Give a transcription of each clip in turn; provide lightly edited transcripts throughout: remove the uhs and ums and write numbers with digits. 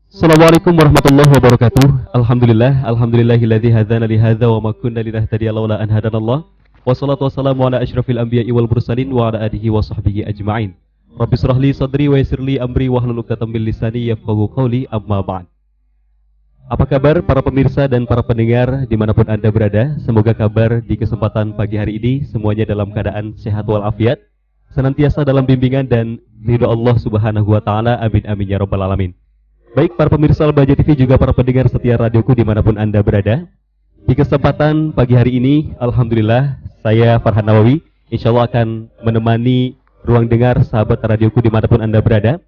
Assalamualaikum warahmatullahi wabarakatuh. Alhamdulillahilladzi hadzana li hadza wa ma kunna linahtadiya laula an hadanallah. Wassalatu wassalamu ala asyrafil anbiya'i wal mursalin wa ala alihi wa sahbihi ajma'in. Rabbi shrah li sadri wa yassir li amri wahlul 'uqdatam min lisani yafqahu qawli, amma ba'd. Apa kabar para pemirsa dan para pendengar dimanapun Anda berada? Semoga kabar di kesempatan pagi hari ini semuanya dalam keadaan sehat walafiat, senantiasa dalam bimbingan dan ridho Allah Subhanahu wa taala. Amin amin ya rabbal alamin. Baik para pemirsa Al-Bahjah TV juga para pendengar setia radioku dimanapun Anda berada. Di kesempatan pagi hari ini, Alhamdulillah, saya Farhan Nawawi insya Allah akan menemani ruang dengar sahabat radioku dimanapun Anda berada,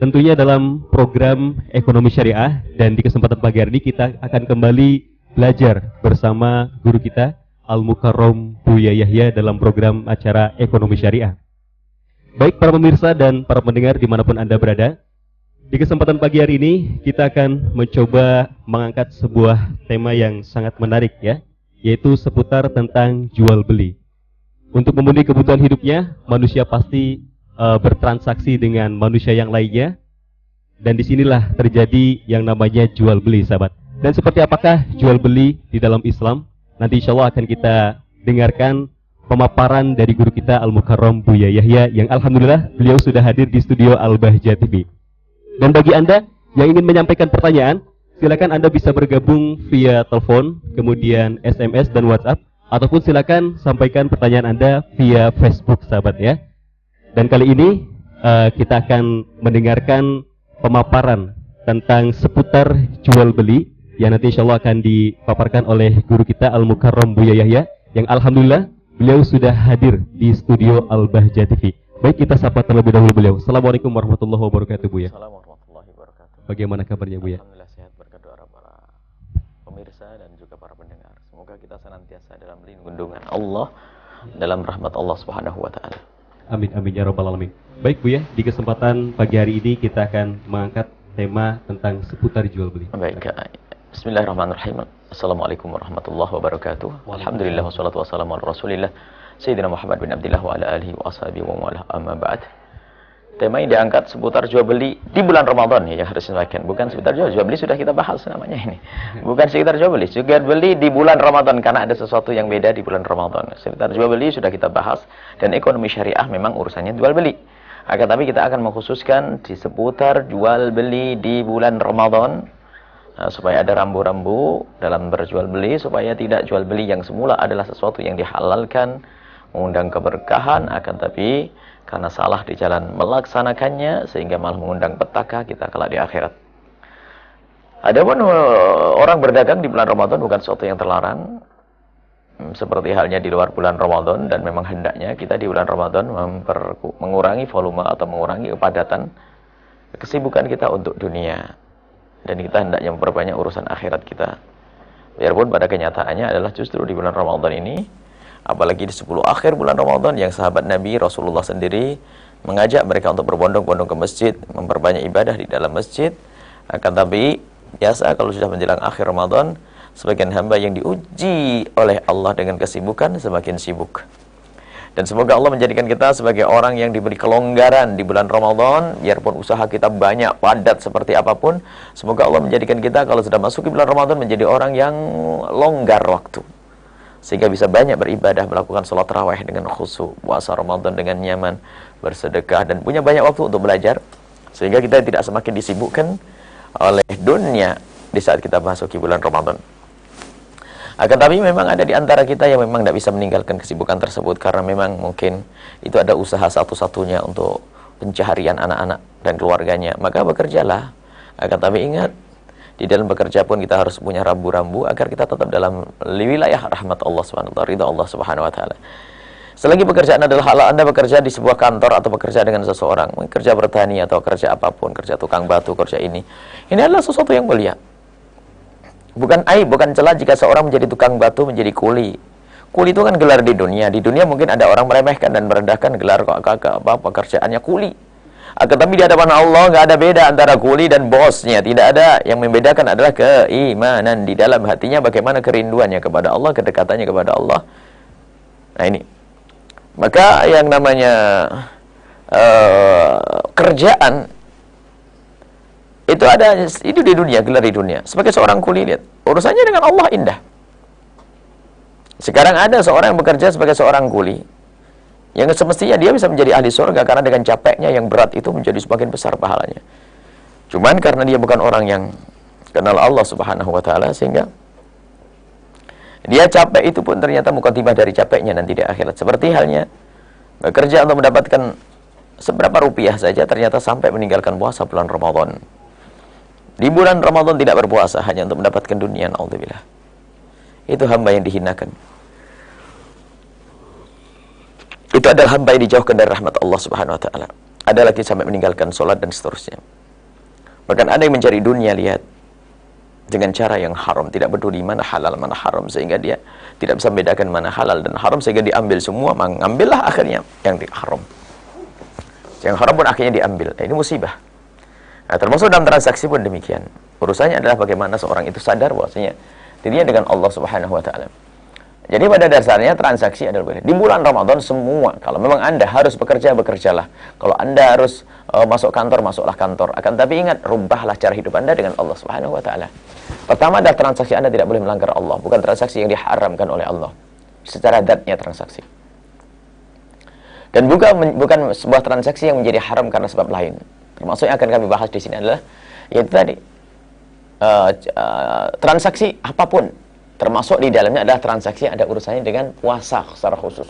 tentunya dalam program Ekonomi Syariah. Dan di kesempatan pagi hari ini kita akan kembali belajar bersama guru kita Al-Mukarram Buya Yahya dalam program acara Ekonomi Syariah. Baik para pemirsa dan para pendengar dimanapun Anda berada, di kesempatan pagi hari ini kita akan mencoba mengangkat sebuah tema yang sangat menarik ya, yaitu seputar tentang jual beli. Untuk memenuhi kebutuhan hidupnya, manusia pasti bertransaksi dengan manusia yang lainnya, dan disinilah terjadi yang namanya jual beli, sahabat. Dan seperti apakah jual beli di dalam Islam? Nanti insya Allah akan kita dengarkan pemaparan dari guru kita Al-Mukarram Buya Yahya, yang alhamdulillah beliau sudah hadir di studio Al-Bahjah TV. Dan bagi Anda yang ingin menyampaikan pertanyaan, silakan Anda bisa bergabung via telepon, kemudian SMS dan WhatsApp, ataupun silakan sampaikan pertanyaan Anda via Facebook, sahabat ya. Dan kali ini kita akan mendengarkan pemaparan tentang seputar jual beli yang nanti insya Allah akan dipaparkan oleh guru kita Al-Mukarram Buya Yahya, yang alhamdulillah beliau sudah hadir di studio Al-Bahjah TV. Baik, kita sapa terlebih dahulu beliau. Assalamualaikum warahmatullahi wabarakatuh, Buya. Assalamualaikum warahmatullahi wabarakatuh. Bagaimana kabarnya, Buya? Alhamdulillah sehat berkat doa para pemirsa dan juga para pendengar. Semoga kita senantiasa dalam lindungan Allah, dalam rahmat Allah Subhanahu wa taala. Amin amin ya rabbal alamin. Baik Buya, di kesempatan pagi hari ini kita akan mengangkat tema tentang seputar jual beli. Baik. Bismillahirrahmanirrahim. Assalamualaikum warahmatullahi wabarakatuh. Alhamdulillah wassalatu wassalamu ala Rasulillah Sayyidina Muhammad bin Abdullah wa ala alihi wa ashabihi wa wala, amma ba'd. Tema yang diangkat seputar jual beli di bulan Ramadan ya, yang harus disampaikan. Bukan seputar jual beli sudah kita bahas namanya ini. Bukan sekitar jual beli, juga beli di bulan Ramadan karena ada sesuatu yang beda di bulan Ramadan. Seputar jual beli sudah kita bahas, dan ekonomi syariah memang urusannya jual beli. Akan tapi kita akan mengkhususkan di seputar jual beli di bulan Ramadan, supaya ada rambu-rambu dalam berjual beli, supaya tidak jual beli yang semula adalah sesuatu yang dihalalkan, mengundang keberkahan, akan tapi karena salah di jalan melaksanakannya sehingga malah mengundang petaka kita kelak di akhirat. Adapun orang berdagang di bulan Ramadan bukan sesuatu yang terlarang, seperti halnya di luar bulan Ramadan, dan memang hendaknya kita di bulan Ramadan mengurangi volume atau mengurangi kepadatan kesibukan kita untuk dunia, dan kita hendaknya memperbanyak urusan akhirat kita. Biarpun pada kenyataannya adalah justru di bulan Ramadan ini, apalagi di 10 akhir bulan Ramadan, yang sahabat Nabi Rasulullah sendiri mengajak mereka untuk berbondong-bondong ke masjid, memperbanyak ibadah di dalam masjid. Akan tapi biasa kalau sudah menjelang akhir Ramadan, sebagian hamba yang diuji oleh Allah dengan kesibukan semakin sibuk. Dan semoga Allah menjadikan kita sebagai orang yang diberi kelonggaran di bulan Ramadan, biarpun usaha kita banyak, padat seperti apapun. Semoga Allah menjadikan kita kalau sudah masuk di bulan Ramadan menjadi orang yang longgar waktu, sehingga bisa banyak beribadah, melakukan sholat tarawih dengan khusyuk, puasa Ramadan dengan nyaman, bersedekah, dan punya banyak waktu untuk belajar, sehingga kita tidak semakin disibukkan oleh dunia di saat kita masuki bulan Ramadan. Akan tapi memang ada di antara kita yang memang tidak bisa meninggalkan kesibukan tersebut, karena memang mungkin itu ada usaha satu-satunya untuk pencaharian anak-anak dan keluarganya, maka bekerjalah. Akan tapi ingat, di dalam bekerja pun kita harus punya rambu-rambu agar kita tetap dalam wilayah rahmat Allah SWT, ridha Allah Subhanahu wa taala. Selagi pekerjaan adalah halal, Anda bekerja di sebuah kantor atau bekerja dengan seseorang, kerja bertani atau kerja apapun, kerja tukang batu, kerja ini adalah sesuatu yang mulia. Bukan aib, bukan celah jika seorang menjadi tukang batu, menjadi kuli. Kuli itu kan gelar di dunia. Di dunia mungkin ada orang meremehkan dan merendahkan gelar pekerjaannya kuli. Akan tapi di hadapan Allah nggak ada beda antara kuli dan bosnya. Tidak ada. Yang membedakan adalah keimanan di dalam hatinya, bagaimana kerinduannya kepada Allah, kedekatannya kepada Allah. Nah ini. Maka yang namanya kerjaan Itu di dunia, gelar di dunia. Sebagai seorang kuli, lihat, urusannya dengan Allah indah. Sekarang ada seorang yang bekerja sebagai seorang kuli, yang semestinya dia bisa menjadi ahli surga karena dengan capeknya yang berat itu menjadi semakin besar pahalanya. Cuman karena dia bukan orang yang kenal Allah Subhanahu wa taala, sehingga dia capek itu pun ternyata mukaddimah dari capeknya nanti di akhirat. Seperti halnya bekerja untuk mendapatkan seberapa rupiah saja, ternyata sampai meninggalkan puasa bulan Ramadan. Di bulan Ramadan tidak berpuasa hanya untuk mendapatkan dunia, naudzubillah. Itu hamba yang dihinakan. Itu adalah hamba yang dijauhkan dari rahmat Allah Subhanahu wa taala. Ada lagi sampai meninggalkan sholat dan seterusnya. Bahkan ada yang mencari dunia, lihat, dengan cara yang haram, tidak peduli mana halal mana haram, sehingga dia tidak bisa membedakan mana halal dan haram, sehingga diambil semua, mengambillah akhirnya yang haram. Yang haram pun akhirnya diambil. Nah, ini musibah. Nah, termasuk dalam transaksi pun demikian. Urusannya adalah bagaimana seorang itu sadar bahwasanya dirinya dengan Allah Subhanahu wa taala. Jadi pada dasarnya transaksi adalah begini. Di bulan Ramadan semua, kalau memang Anda harus bekerja, bekerjalah. Kalau Anda harus masuk kantor, masuklah kantor. Akan tapi ingat, rubahlah cara hidup Anda dengan Allah Subhanahu wa taala. Pertama adalah transaksi Anda tidak boleh melanggar Allah, bukan transaksi yang diharamkan oleh Allah. Secara zatnya transaksi. Dan bukan sebuah transaksi yang menjadi haram karena sebab lain. Termasuk yang akan kami bahas di sini adalah yaitu tadi transaksi apapun, termasuk di dalamnya adalah transaksi yang ada urusannya dengan puasa secara khusus.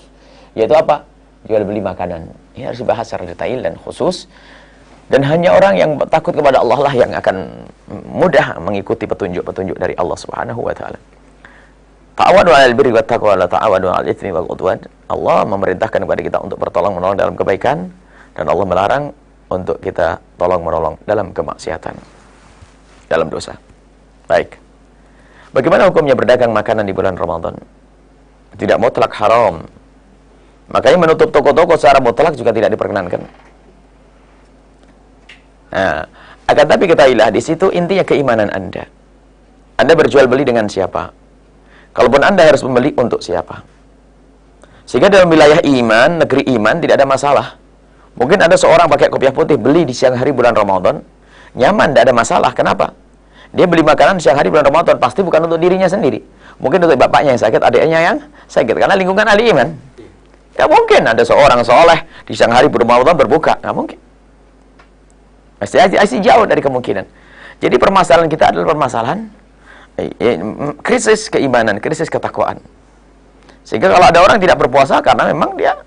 Yaitu apa? Jual beli makanan. Ini harus dibahas secara detail dan khusus. Dan hanya orang yang takut kepada Allah lah yang akan mudah mengikuti petunjuk-petunjuk dari Allah Subhanahu wa taala. Ta'awadu 'alal birri wat taqwa wa la ta'awadu 'alal itsmi wal 'udwan. Allah memerintahkan kepada kita untuk bertolong-menolong dalam kebaikan, dan Allah melarang untuk kita tolong-menolong dalam kemaksiatan, dalam dosa. Baik. Bagaimana hukumnya berdagang makanan di bulan Ramadan? Tidak mutlak haram. Makanya menutup toko-toko secara mutlak juga tidak diperkenankan. Nah, akan tapi ketahuilah di situ intinya keimanan Anda. Anda berjual beli dengan siapa? Kalaupun Anda harus membeli untuk siapa? Sehingga dalam wilayah iman, negeri iman tidak ada masalah. Mungkin ada seorang pakai kopiah putih beli di siang hari bulan Ramadan, nyaman, tidak ada masalah. Kenapa? Dia beli makanan siang hari bulan Ramadan, pasti bukan untuk dirinya sendiri. Mungkin untuk bapaknya yang sakit, adiknya yang sakit, karena lingkungan ahli iman. Tidak mungkin ada seorang soleh di siang hari bulan Ramadan berbuka, nggak mungkin. Masih jauh dari kemungkinan. Jadi permasalahan kita adalah permasalahan krisis keimanan, krisis ketakwaan. Sehingga kalau ada orang tidak berpuasa karena memang dia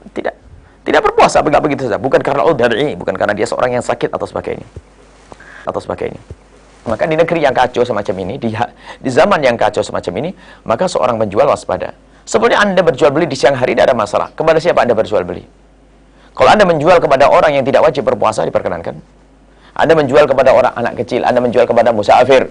tidak berpuasa, enggak begitu saja, bukan karena bukan karena dia seorang yang sakit atau sebagainya. Maka di negeri yang kacau semacam ini, di zaman yang kacau semacam ini, maka seorang penjual waspada. Sebenarnya Anda berjual beli di siang hari tidak ada masalah. Kepada siapa Anda berjual beli? Kalau Anda menjual kepada orang yang tidak wajib berpuasa, diperkenankan. Anda menjual kepada orang anak kecil, Anda menjual kepada musafir.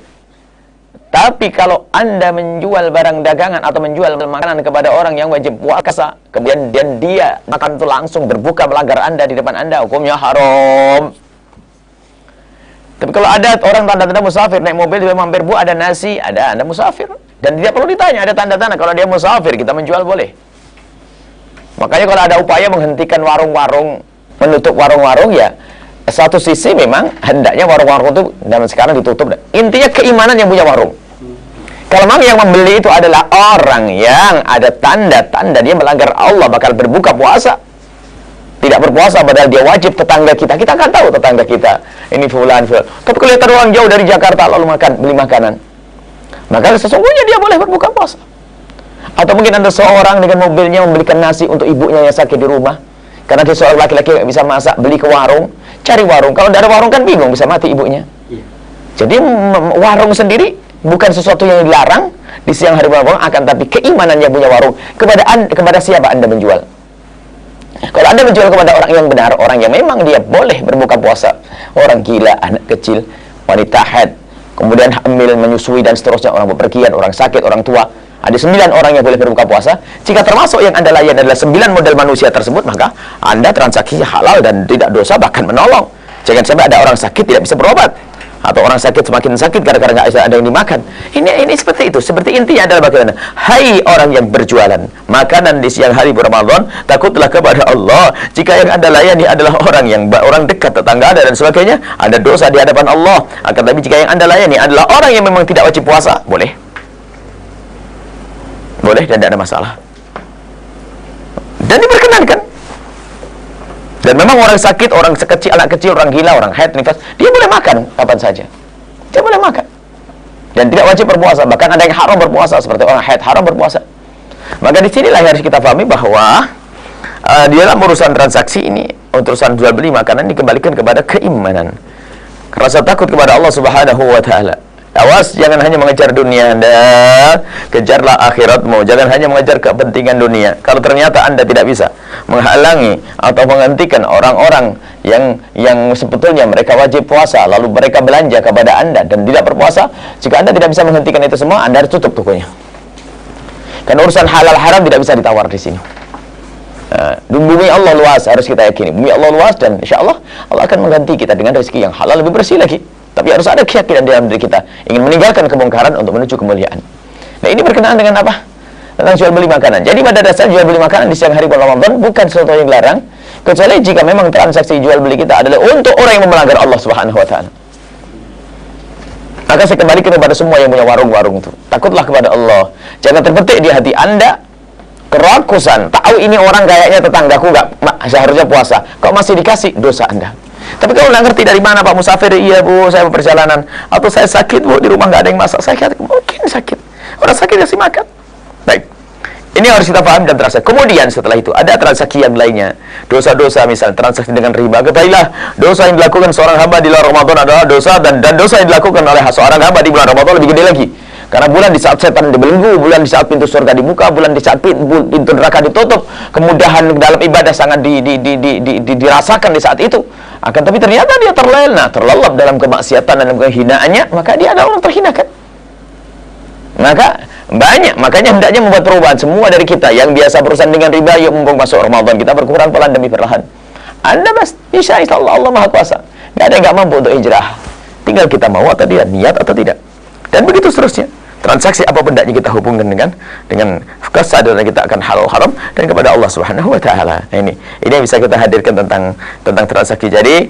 Tapi kalau Anda menjual barang dagangan atau menjual makanan kepada orang yang wajib puasa, kemudian dia makan itu langsung berbuka melanggar Anda di depan Anda, hukumnya haram. Tapi kalau ada orang tanda-tanda musafir, naik mobil, dia mampir, Bu, ada nasi, ada, Anda musafir. Dan tidak perlu ditanya, ada tanda-tanda. Kalau dia musafir, kita menjual boleh. Makanya kalau ada upaya menghentikan warung-warung, menutup warung-warung, ya, satu sisi memang hendaknya warung-warung itu zaman sekarang ditutup. Intinya keimanan yang punya warung. Kalau memang yang membeli itu adalah orang yang ada tanda-tanda dia melanggar Allah, bakal berbuka puasa. Tidak berpuasa padahal dia wajib, tetangga kita akan tahu tetangga kita ini fulan. Tapi kalau lihat orang jauh dari Jakarta lalu beli makanan, maka sesungguhnya dia boleh berbuka puasa. Atau mungkin ada seorang dengan mobilnya membelikan nasi untuk ibunya yang sakit di rumah, karena dia seorang laki-laki yang bisa masak, beli ke warung, cari warung. Kalau tidak ada warung kan bingung, bisa mati ibunya. Jadi warung sendiri bukan sesuatu yang dilarang di siang hari warung, akan tapi keimanan yang punya warung. Kepada siapa Anda menjual? Kalau Anda menjual kepada orang yang benar, orang yang memang dia boleh berbuka puasa, orang gila, anak kecil, wanita haid, kemudian hamil, menyusui dan seterusnya, orang bepergian, orang sakit, orang tua, ada 9 orang yang boleh berbuka puasa. Jika termasuk yang Anda layan adalah 9 model manusia tersebut, maka Anda transaksinya halal dan tidak dosa, bahkan menolong. Jangan sampai ada orang sakit tidak bisa berobat, Atau orang sakit semakin sakit gara-gara nggak ada yang dimakan. Ini seperti itu. Seperti intinya adalah bagaimana? Hai orang yang berjualan makanan di siang hari bulan Ramadan, takutlah kepada Allah. Jika yang Anda layani adalah orang dekat, tetangga Anda dan sebagainya, ada dosa di hadapan Allah. Akan tapi jika yang Anda layani adalah orang yang memang tidak wajib puasa, boleh dan tidak ada masalah. Dan diperkenankan. Dan memang orang sakit, orang sekecil, anak kecil, orang gila, orang haid, nifas, dia boleh makan kapan saja. Dia boleh makan. Dan tidak wajib berpuasa. Bahkan ada yang haram berpuasa, seperti orang haid haram berpuasa. Maka di sinilah yang harus kita pahami bahwa di dalam urusan transaksi ini, urusan jual beli makanan dikembalikan kepada keimanan. Rasa takut kepada Allah Subhanahu wa taala. Awas, jangan hanya mengejar dunia Anda, kejarlah akhiratmu. Jangan hanya mengejar kepentingan dunia. Kalau ternyata Anda tidak bisa menghalangi atau menghentikan orang-orang yang sebetulnya mereka wajib puasa, lalu mereka belanja kepada Anda dan tidak berpuasa, jika Anda tidak bisa menghentikan itu semua, Anda harus tutup tokonya. Karena urusan halal haram tidak bisa ditawar di sini. Bumi Allah luas, harus kita yakini. Bumi Allah luas dan insya Allah Allah akan mengganti kita dengan rezeki yang halal lebih bersih lagi. Tapi harus ada keyakinan di dalam diri kita ingin meninggalkan kemungkaran untuk menuju kemuliaan. Nah, ini berkenaan dengan apa? Tentang jual beli makanan. Jadi pada dasarnya jual beli makanan di siang hari bulan Ramadan bukan sesuatu yang dilarang, kecuali jika memang transaksi jual beli kita adalah untuk orang yang melanggar Allah Subhanahu wa taala. Maka saya kembalikan kepada semua yang punya warung-warung itu. Takutlah kepada Allah. Jangan terbetik di hati Anda kerakusan. Tahu ini orang kayaknya tetanggaku enggak seharusnya puasa, kok masih dikasih, dosa Anda. Tapi kalau nggak ngerti dari mana Pak Musafir, iya Bu, saya perjalanan, atau saya sakit Bu, di rumah nggak ada yang masak, saya mungkin sakit. Orang sakit kasih makan. Baik, ini harus kita paham dan transaksi. Kemudian setelah itu ada transaksi yang lainnya, dosa-dosa, misalnya transaksi dengan riba. Ketahuilah, dosa yang dilakukan seorang hamba di luar Ramadan adalah dosa, dan dosa yang dilakukan oleh seorang hamba di bulan Ramadan lebih gede lagi. Karena bulan di saat setan dibelenggu, bulan di saat pintu surga dibuka, bulan di saat pintu neraka ditutup, kemudahan dalam ibadah sangat dirasakan di saat itu. Akan tapi ternyata dia terlelap dalam kemaksiatan dan kehinaannya, maka dia adalah orang terhina kan. Makanya hendaknya membuat perubahan semua dari kita yang biasa berurusan dengan riba. Yuk mumpung masuk Ramadan, kita berkurang pelan demi perlahan. Anda insya Allah Maha Kuasa. Nggak ada yang nggak mampu untuk hijrah. Tinggal kita mau atau tidak, niat atau tidak. Dan begitu seterusnya. Transaksi apa bendanya kita hubungkan dengan kesadaran kita akan halal haram dan kepada Allah Subhanahu wa taala. Ini yang bisa kita hadirkan tentang transaksi. Jadi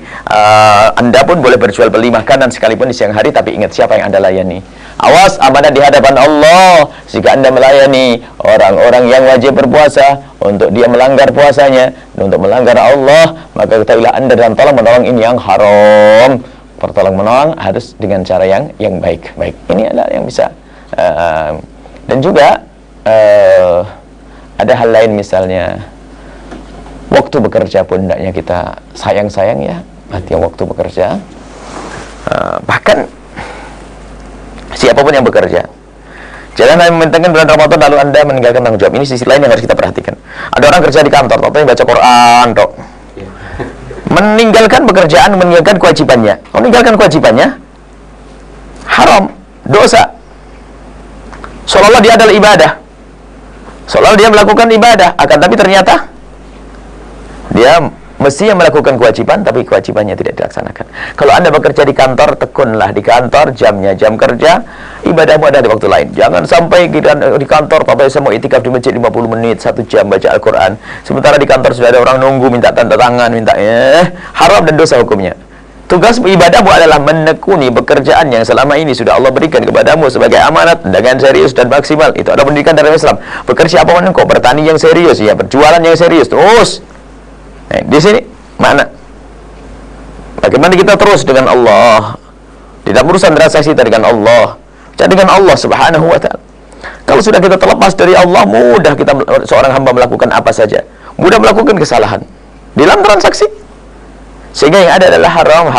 Anda pun boleh berjual beli makanan sekalipun di siang hari, tapi ingat siapa yang Anda layani. Awas, amanah di hadapan Allah. Jika Anda melayani orang-orang yang wajib berpuasa untuk dia melanggar puasanya, dan untuk melanggar Allah, maka ketahuilah Anda dalam tolong-menolong ini yang haram. Pertolong-menolong harus dengan cara yang baik. Ini adalah yang bisa. Dan juga ada hal lain, misalnya waktu bekerja pun hendaknya kita sayang ya, artinya waktu bekerja. Bahkan siapapun yang bekerja, jangan hanya mementingkan bulan Ramadan lalu Anda meninggalkan tanggung jawab. Ini sisi lain yang harus kita perhatikan. Ada orang kerja di kantor, yang baca Quran, meninggalkan pekerjaan, meninggalkan kewajibannya. Meninggalkan kewajibannya haram, dosa. Seolah-olah dia adalah ibadah, seolah-olah dia melakukan ibadah, akan tapi ternyata dia mestinya melakukan kewajiban, tapi kewajibannya tidak dilaksanakan. Kalau Anda bekerja di kantor, tekunlah di kantor, jamnya jam kerja, ibadahmu ada di waktu lain. Jangan sampai di kantor, Bapak saya mau itikaf di masjid 50 menit, 1 jam baca Al-Quran, sementara di kantor sudah ada orang nunggu, minta tanda tangan, haram dan dosa hukumnya. Tugas ibadahmu adalah menekuni pekerjaan yang selama ini sudah Allah berikan kepadamu sebagai amanat dengan serius dan maksimal. Itu ada pendidikan dari Islam. Bekerja apapun engkau, bertani yang serius, ya, berjualan yang serius, terus. Di sini mana? Bagaimana kita terus dengan Allah? Tidak urusan transaksi kita dengan Allah, dengan Allah Subhanahu wa taala. Kalau sudah kita terlepas dari Allah, mudah kita seorang hamba melakukan apa saja. Mudah melakukan kesalahan dalam transaksi. Sehingga yang ada adalah haram.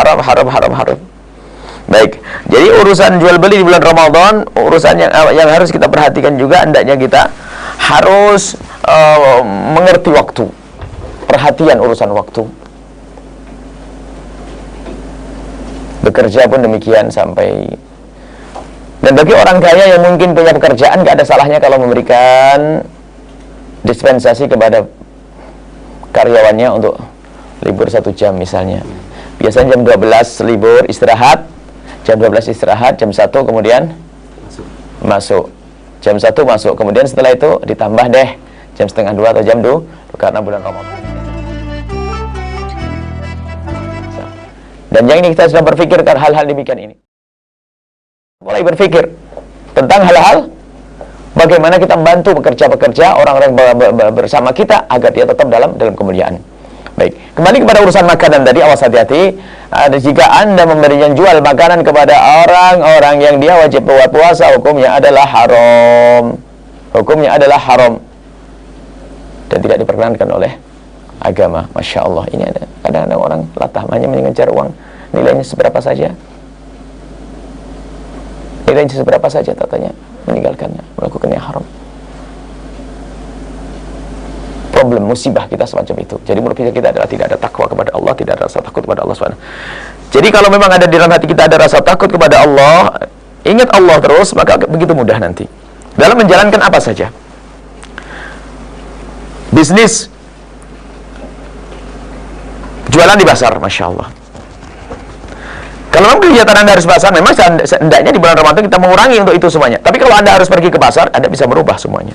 Baik, jadi urusan jual beli di bulan Ramadan, urusan yang harus kita perhatikan juga, hendaknya kita harus mengerti waktu. Perhatian urusan waktu. Bekerja pun demikian sampai. Dan bagi orang kaya yang mungkin punya pekerjaan, gak ada salahnya kalau memberikan dispensasi kepada karyawannya untuk libur 1 jam misalnya. Biasanya jam 12 libur istirahat, Jam 12 istirahat, jam 1 kemudian masuk. Jam 1 masuk, kemudian setelah itu ditambah deh jam setengah 2 atau jam 2 karena bulan Ramadan. Dan yang ini kita sudah berpikirkan hal-hal demikian ini. Mulai berpikir tentang hal-hal bagaimana kita membantu pekerja-pekerja orang-orang bersama kita agar dia tetap dalam kemuliaan. Baik, kembali kepada urusan makanan tadi, awas hati-hati. Jika Anda memberinya jual makanan kepada orang-orang yang dia wajib berpuasa, hukumnya adalah haram. Hukumnya adalah haram dan tidak diperkenankan oleh agama. Masya Allah, ini ada kadang-kadang orang latah hanya mengejar uang, nilainya seberapa saja, nilainya seberapa saja, tatanya meninggalkannya, melakukannya haram. Problem musibah kita semacam itu. Jadi menurut kita adalah tidak ada takwa kepada Allah, tidak ada rasa takut kepada Allah SWT. Jadi kalau memang ada di dalam hati kita ada rasa takut kepada Allah, ingat Allah terus, maka begitu mudah nanti dalam menjalankan apa saja. Bisnis, jualan di pasar, Masya Allah. Kalau memang kegiatan Anda harus pasar, memang seandainya di bulan Ramadan kita mengurangi untuk itu semuanya. Tapi kalau Anda harus pergi ke pasar, Anda bisa merubah semuanya.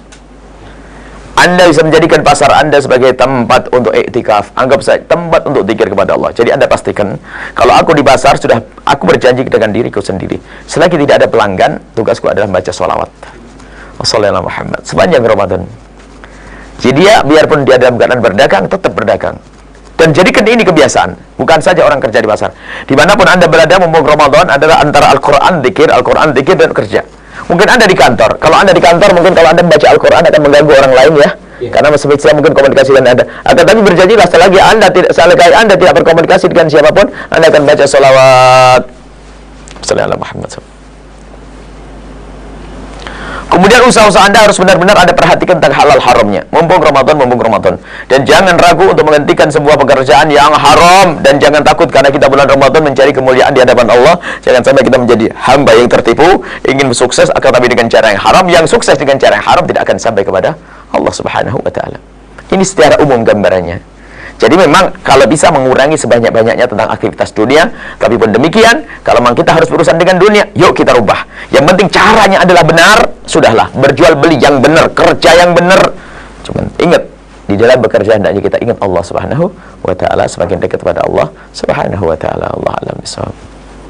Anda bisa menjadikan pasar Anda sebagai tempat untuk iktikaf. Anggap saja tempat untuk zikir kepada Allah. Jadi Anda pastikan, kalau aku di pasar, sudah aku berjanji dengan diriku sendiri. Selagi tidak ada pelanggan, tugasku adalah membaca sholawat. Wassalamualaikum Muhammad. Sepanjang Ramadan. Jadi dia, biarpun dia dalam keadaan berdagang, tetap berdagang. Dan jadikan ini kebiasaan. Bukan saja orang kerja di pasar. Dimanapun Anda berada, mumpung Ramadan adalah antara Al-Quran, zikir, dan kerja. Mungkin Anda di kantor. Kalau Anda di kantor, mungkin kalau Anda membaca Al-Quran akan mengganggu orang lain ya. Karena sebetulnya mungkin komunikasi dengan Anda. Akan tapi berjanjilah selagi Anda tidak berkomunikasi dengan siapapun, Anda akan baca sholawat. Assalamualaikum Muhammad. Kemudian usaha-usaha Anda harus benar-benar Anda perhatikan tentang halal haramnya. Mumpung Ramadan. Dan jangan ragu untuk menghentikan sebuah pekerjaan yang haram. Dan jangan takut karena kita bulan Ramadan mencari kemuliaan di hadapan Allah. Jangan sampai kita menjadi hamba yang tertipu, ingin sukses akan tapi dengan cara yang haram. Yang sukses dengan cara yang haram tidak akan sampai kepada Allah Subhanahu wa ta'ala. Ini secara umum gambarannya. Jadi memang kalau bisa mengurangi sebanyak-banyaknya tentang aktivitas dunia. Tapi pun demikian, kalau memang kita harus berurusan dengan dunia, yuk kita rubah. Yang penting caranya adalah benar, sudahlah. Berjual beli yang benar, kerja yang benar. Cuman ingat, di dalam bekerja hendaknya kita ingat Allah Subhanahu wa ta'ala, semakin dekat kepada Allah Subhanahu wa ta'ala. Allah alam bisawab.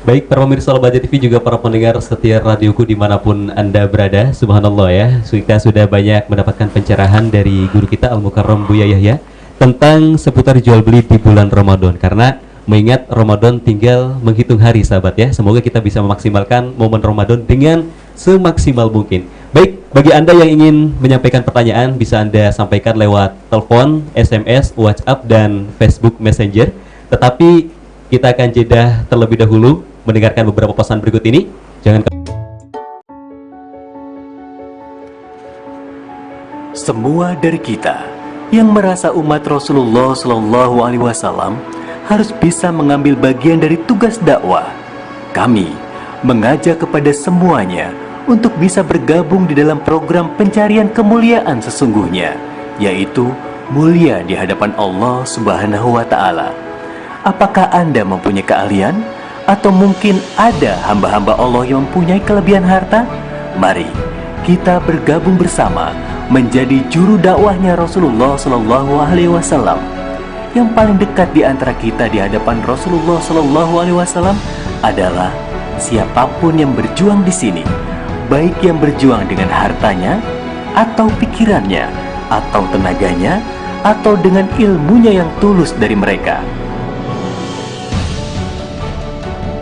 Baik, para pemirsa Al-Bahjah TV, juga para pendengar setia radioku dimanapun Anda berada. Subhanallah ya, kita sudah banyak mendapatkan pencerahan dari guru kita Al-Mukarram Buya Yahya tentang seputar jual beli di bulan Ramadan. Karena mengingat Ramadan tinggal menghitung hari sahabat ya. Semoga kita bisa memaksimalkan momen Ramadan dengan semaksimal mungkin. Baik, bagi Anda yang ingin menyampaikan pertanyaan, bisa Anda sampaikan lewat telepon, SMS, WhatsApp, dan Facebook Messenger. Tetapi kita akan jeda terlebih dahulu mendengarkan beberapa pesan berikut ini. Jangan. Semua dari kita yang merasa umat Rasulullah Shallallahu Alaihi Wasallam harus bisa mengambil bagian dari tugas dakwah. Kami mengajak kepada semuanya untuk bisa bergabung di dalam program pencarian kemuliaan sesungguhnya, yaitu mulia di hadapan Allah Subhanahu wa Ta'ala. Apakah Anda mempunyai keahlian? Atau mungkin ada hamba-hamba Allah yang mempunyai kelebihan harta? Mari kita bergabung bersama menjadi juru dakwahnya Rasulullah Shallallahu Alaihi Wasallam. Yang paling dekat di antara kita di hadapan Rasulullah Shallallahu Alaihi Wasallam adalah siapapun yang berjuang di sini, baik yang berjuang dengan hartanya, atau pikirannya, atau tenaganya, atau dengan ilmunya yang tulus dari mereka.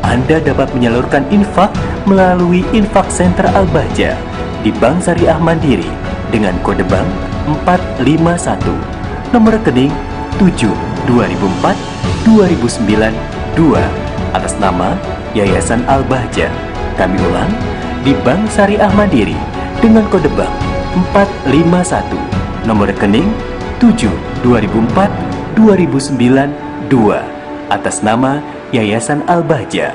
Anda dapat menyalurkan infak melalui Infak Center Al-Bahjah di Bank Syariah Mandiri dengan kode bank 451, nomor rekening 7/2004/2009-2 atas nama Yayasan Al-Bahjah. Kami ulang, di Bank Syariah Mandiri dengan kode bank 451, nomor rekening 7/2004/2009-2 atas nama Yayasan Al-Bahjah.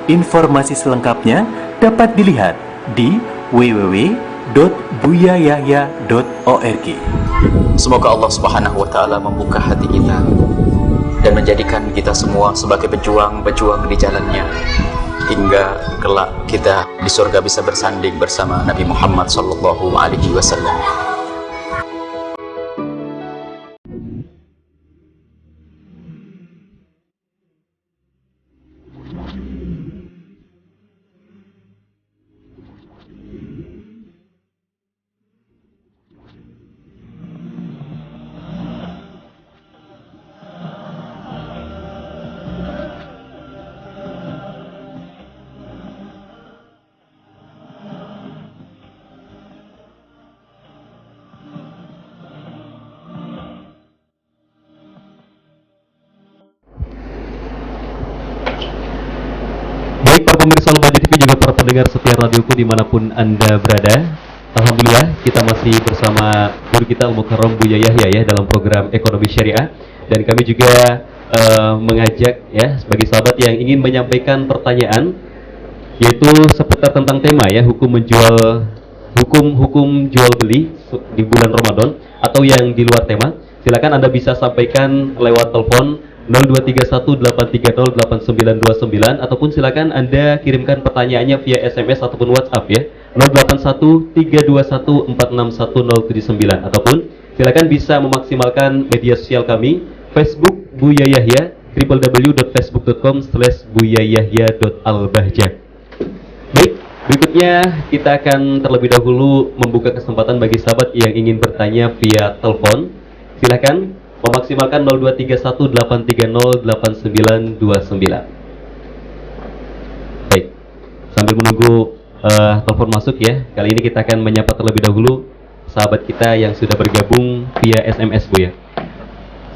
Informasi selengkapnya dapat dilihat di www.buyayahya.org. Semoga Allah Subhanahu wa Ta'ala membuka hati kita dan menjadikan kita semua sebagai pejuang di jalannya, hingga sehingga kelak kita di surga bisa bersanding bersama Nabi Muhammad sallallahu alaihi wasallam. Baik para pemirsa Al-Bahjah TV, juga para pendengar setia radioku dimanapun Anda berada. Alhamdulillah kita masih bersama guru kita Al-Mukarram Buya Yahya ya dalam program Ekonomi Syariah. Dan kami juga mengajak ya sebagai sahabat yang ingin menyampaikan pertanyaan, yaitu seputar tentang tema ya, hukum jual beli di bulan Ramadan atau yang di luar tema. Silakan Anda bisa sampaikan lewat telepon 0231-830-8929 ataupun silakan Anda kirimkan pertanyaannya via SMS ataupun WhatsApp ya 081321461079 ataupun silakan bisa memaksimalkan media sosial kami Facebook Buya Yahya www.facebook.com/buyayahya.albahjah. Baik, berikutnya kita akan terlebih dahulu membuka kesempatan bagi sahabat yang ingin bertanya via telepon. Silakan memaksimalkan 0231-830-8929. Baik, sambil menunggu telepon masuk ya, kali ini kita akan menyapa terlebih dahulu sahabat kita yang sudah bergabung via SMS Bu ya.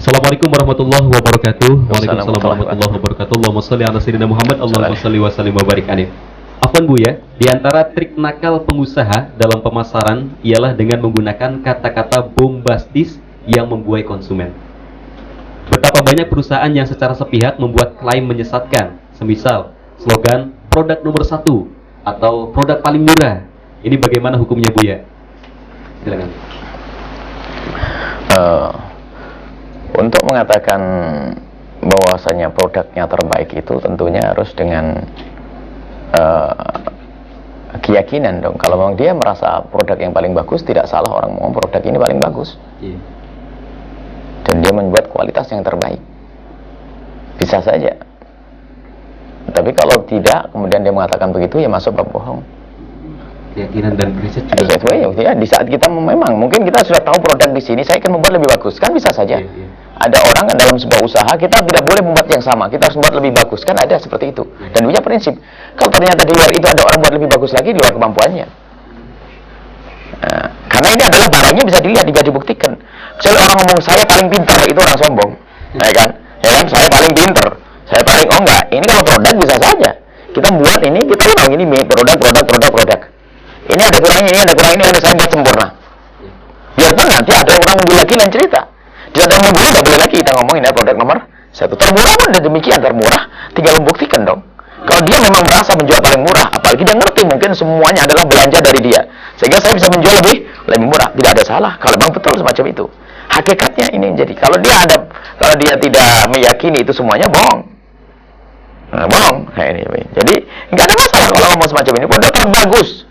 Assalamualaikum warahmatullahi wabarakatuh. Waalaikumsalam warahmatullahi wabarakatuh. Allahumma shalli ala sayyidina Muhammad. Allahumma shalli wa sallim wa barik alaihi. Afwan Bu ya, di antara trik nakal pengusaha dalam pemasaran ialah dengan menggunakan kata-kata bombastis yang membuai konsumen. Betapa banyak perusahaan yang secara sepihak membuat klaim menyesatkan, semisal slogan produk nomor 1 atau produk paling murah. Ini bagaimana hukumnya Bu ya? Silakan. Untuk mengatakan bahwasanya produknya terbaik itu tentunya harus dengan keyakinan dong. Kalau memang dia merasa produk yang paling bagus, tidak salah orang ngomong produk ini paling bagus. Iya. Dan dia membuat kualitas yang terbaik, bisa saja. Tapi kalau tidak, kemudian dia mengatakan begitu, ya masuk bab bohong. Keyakinan dan riset juga. Ya, di saat kita memang mungkin kita sudah tahu produk di sini, saya akan membuat lebih bagus, kan bisa saja. Iya. Ada orang kan dalam sebuah usaha, kita tidak boleh membuat yang sama, kita harus membuat lebih bagus, kan ada seperti itu. Dan punya prinsip, kalau ternyata di luar itu ada orang buat lebih bagus lagi, di luar kemampuannya. Nah, karena ini adalah barangnya bisa dilihat, bisa dibuktikan. Misalnya orang ngomong saya paling pintar, itu orang sombong, ya kan? Saya paling pintar, saya paling enggak. Ini kalau produk bisa saja. Kita buat ini, kita bilang ini produk. Ini ada kurangnya, ini ada kurangnya, ini ada saya buat sempurna. Biarpun nanti ada orang mobil lagi lain cerita. Di antara mobil nggak boleh lagi kita ngomong ini produk nomor 1. Termurah pun demikian, termurah. Tinggal membuktikan dong. Kalau dia memang merasa menjual paling murah, apalagi dia ngerti mungkin semuanya adalah belanja dari dia, sehingga saya bisa menjual lebih murah, tidak ada salah. Kalau memang betul semacam itu, hakikatnya ini jadi. Kalau dia tidak meyakini itu semuanya bohong, bohong. Nah, ini. Jadi nggak ada masalah kalau ngomong semacam ini. Produk yang bagus,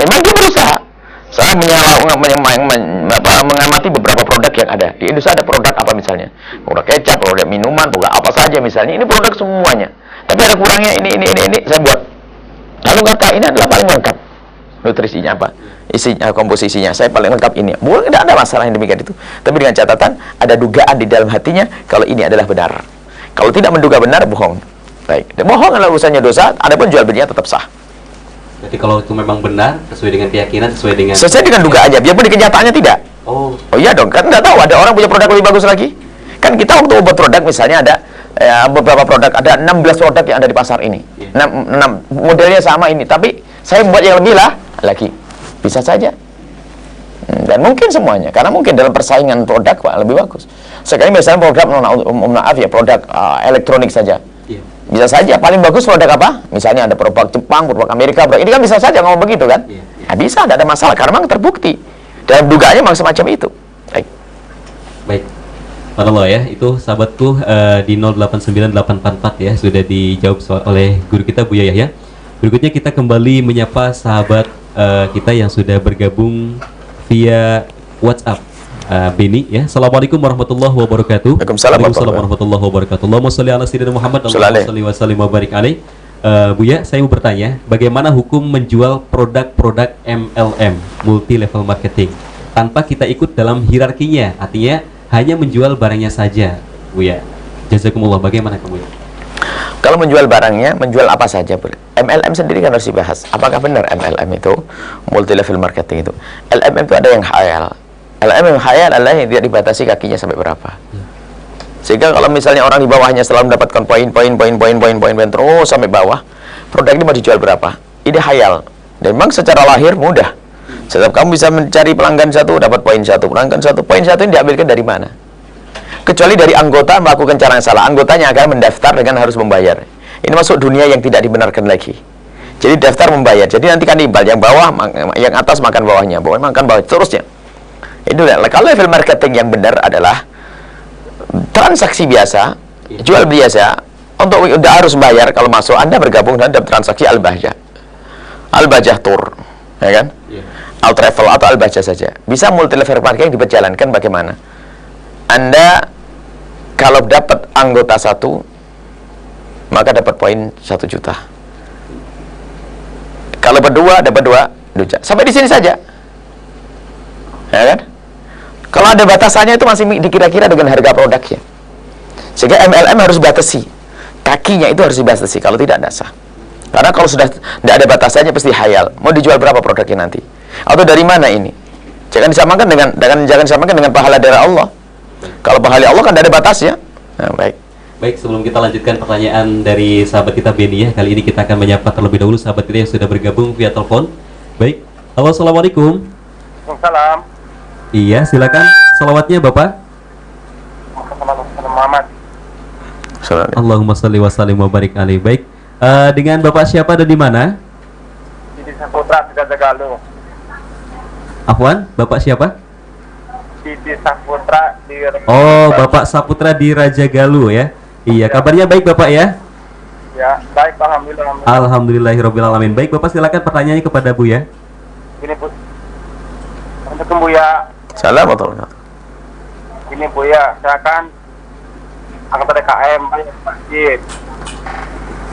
memang dia berusaha. Saya mengamati beberapa produk yang ada di Indonesia. Ada produk apa misalnya, produk kecap, produk minuman, produk apa saja misalnya. Ini produk semuanya. Tapi ada kurangnya ini saya buat. Lalu kata ini adalah paling lengkap. Nutrisinya apa? Isinya, komposisinya saya paling lengkap ini. Boleh, tidak ada masalah yang demikian itu. Tapi dengan catatan ada dugaan di dalam hatinya kalau ini adalah benar. Kalau tidak menduga benar, bohong. Baik. Dan bohong adalah urusannya dosa, adapun jual belinya tetap sah. Jadi kalau itu memang benar, sesuai dengan keyakinan, sesuai dengan dugaannya, biarpun di kenyataannya tidak. Oh iya dong, kan nggak tahu ada orang punya produk lebih bagus lagi. Kan kita waktu buat produk misalnya ada beberapa produk, ada 16 produk yang ada di pasar ini. 6 modelnya sama ini, tapi saya membuat yang lebih lagi. Bisa saja. Dan mungkin semuanya, karena mungkin dalam persaingan produk lebih bagus. Sekarang misalnya produk produk elektronik saja. Bisa saja paling bagus produk apa? Misalnya ada produk Jepang, produk Amerika, ini kan bisa saja ngomong begitu kan? Nah, bisa, tidak ada masalah karena memang terbukti dalam dugaannya memang semacam itu. Baik. Subhanallah ya, itu sahabatku di 089844 ya sudah dijawab oleh guru kita Buya Yahya. Berikutnya kita kembali menyapa sahabat kita yang sudah bergabung via WhatsApp. Beni ya. Assalamualaikum warahmatullahi wabarakatuh. Waalaikumsalam warahmatullahi wabarakatuh. Allahumma shalli ala sayyidina Muhammad Allahumma shalli wa sallim wa barik alaih. Buya, saya mau bertanya, bagaimana hukum menjual produk-produk MLM, multi level marketing, tanpa kita ikut dalam hierarkinya, artinya hanya menjual barangnya saja, Buya. Jazakumullah, bagaimana kamu ya? Kalau menjual barangnya, menjual apa saja boleh. MLM sendiri kan harus dibahas. Apakah benar MLM itu, multi level marketing itu? LMM itu ada yang khayal. LMM yang khayal adalah yang tidak dibatasi kakinya sampai berapa. Sehingga kalau misalnya orang di bawahnya selalu mendapatkan poin terus sampai bawah, produk ini mau dijual berapa? Ini khayal. Dan memang secara lahir mudah. Setiap kamu bisa mencari pelanggan satu, dapat poin satu. Pelanggan satu, poin satu ini diambilkan dari mana? Kecuali dari anggota melakukan cara yang salah. Anggotanya akan mendaftar dengan harus membayar. Ini masuk dunia yang tidak dibenarkan lagi. Jadi daftar membayar. Jadi nanti kan kanibal, yang bawah, yang atas makan bawahnya, bawah makan bawah, terusnya. Itu kalau level marketing yang benar adalah transaksi biasa, jual biasa. Untuk tidak harus bayar kalau masuk. Anda bergabung dalam transaksi Al-Bahjah, Al-Bahjah Tour, ya kan? Al-Travel atau Al-Bahjah saja. Bisa multi level marketing diperjalankan bagaimana? Anda kalau dapat anggota satu, maka dapat poin 1 juta. Kalau berdua dapat 2 juta. Sampai di sini saja, ya kan? Kalau ada batasannya itu masih dikira-kira dengan harga produknya. Sehingga MLM harus batasi. Kakinya itu harus dibatasi. Kalau tidak sah. Karena kalau sudah tidak ada batasannya pasti hayal. Mau dijual berapa produknya nanti? Atau dari mana ini? Jangan disamakan dengan pahala dari Allah. Kalau pahala Allah kan tidak ada batasnya. Nah, baik. Baik, sebelum kita lanjutkan pertanyaan dari sahabat kita Beni ya, kali ini kita akan menyapa terlebih dahulu sahabat kita yang sudah bergabung via telepon. Baik. Halo, assalamualaikum. Waalaikumsalam. Iya, silakan. Salawatnya Bapak. Muhammad. Allahumma shalli wa sallim wa barik alaih. Baik. Dengan Bapak siapa dan di mana? Didi Saputra di Raja Galuh. Afwan, Bapak siapa? Didi Saputra di Raja Oh, Bapak Saputra di Raja Galuh ya. Iya, kabarnya baik Bapak ya? Ya, baik, alhamdulillah. Alhamdulillahirabbil alamin. Baik, Bapak silakan pertanyaannya kepada Bu ya. Ini Bu. Untuk Bu ya. Salam warahmatullahi. Ini Bu ya, saya kan anggota DKM masjid.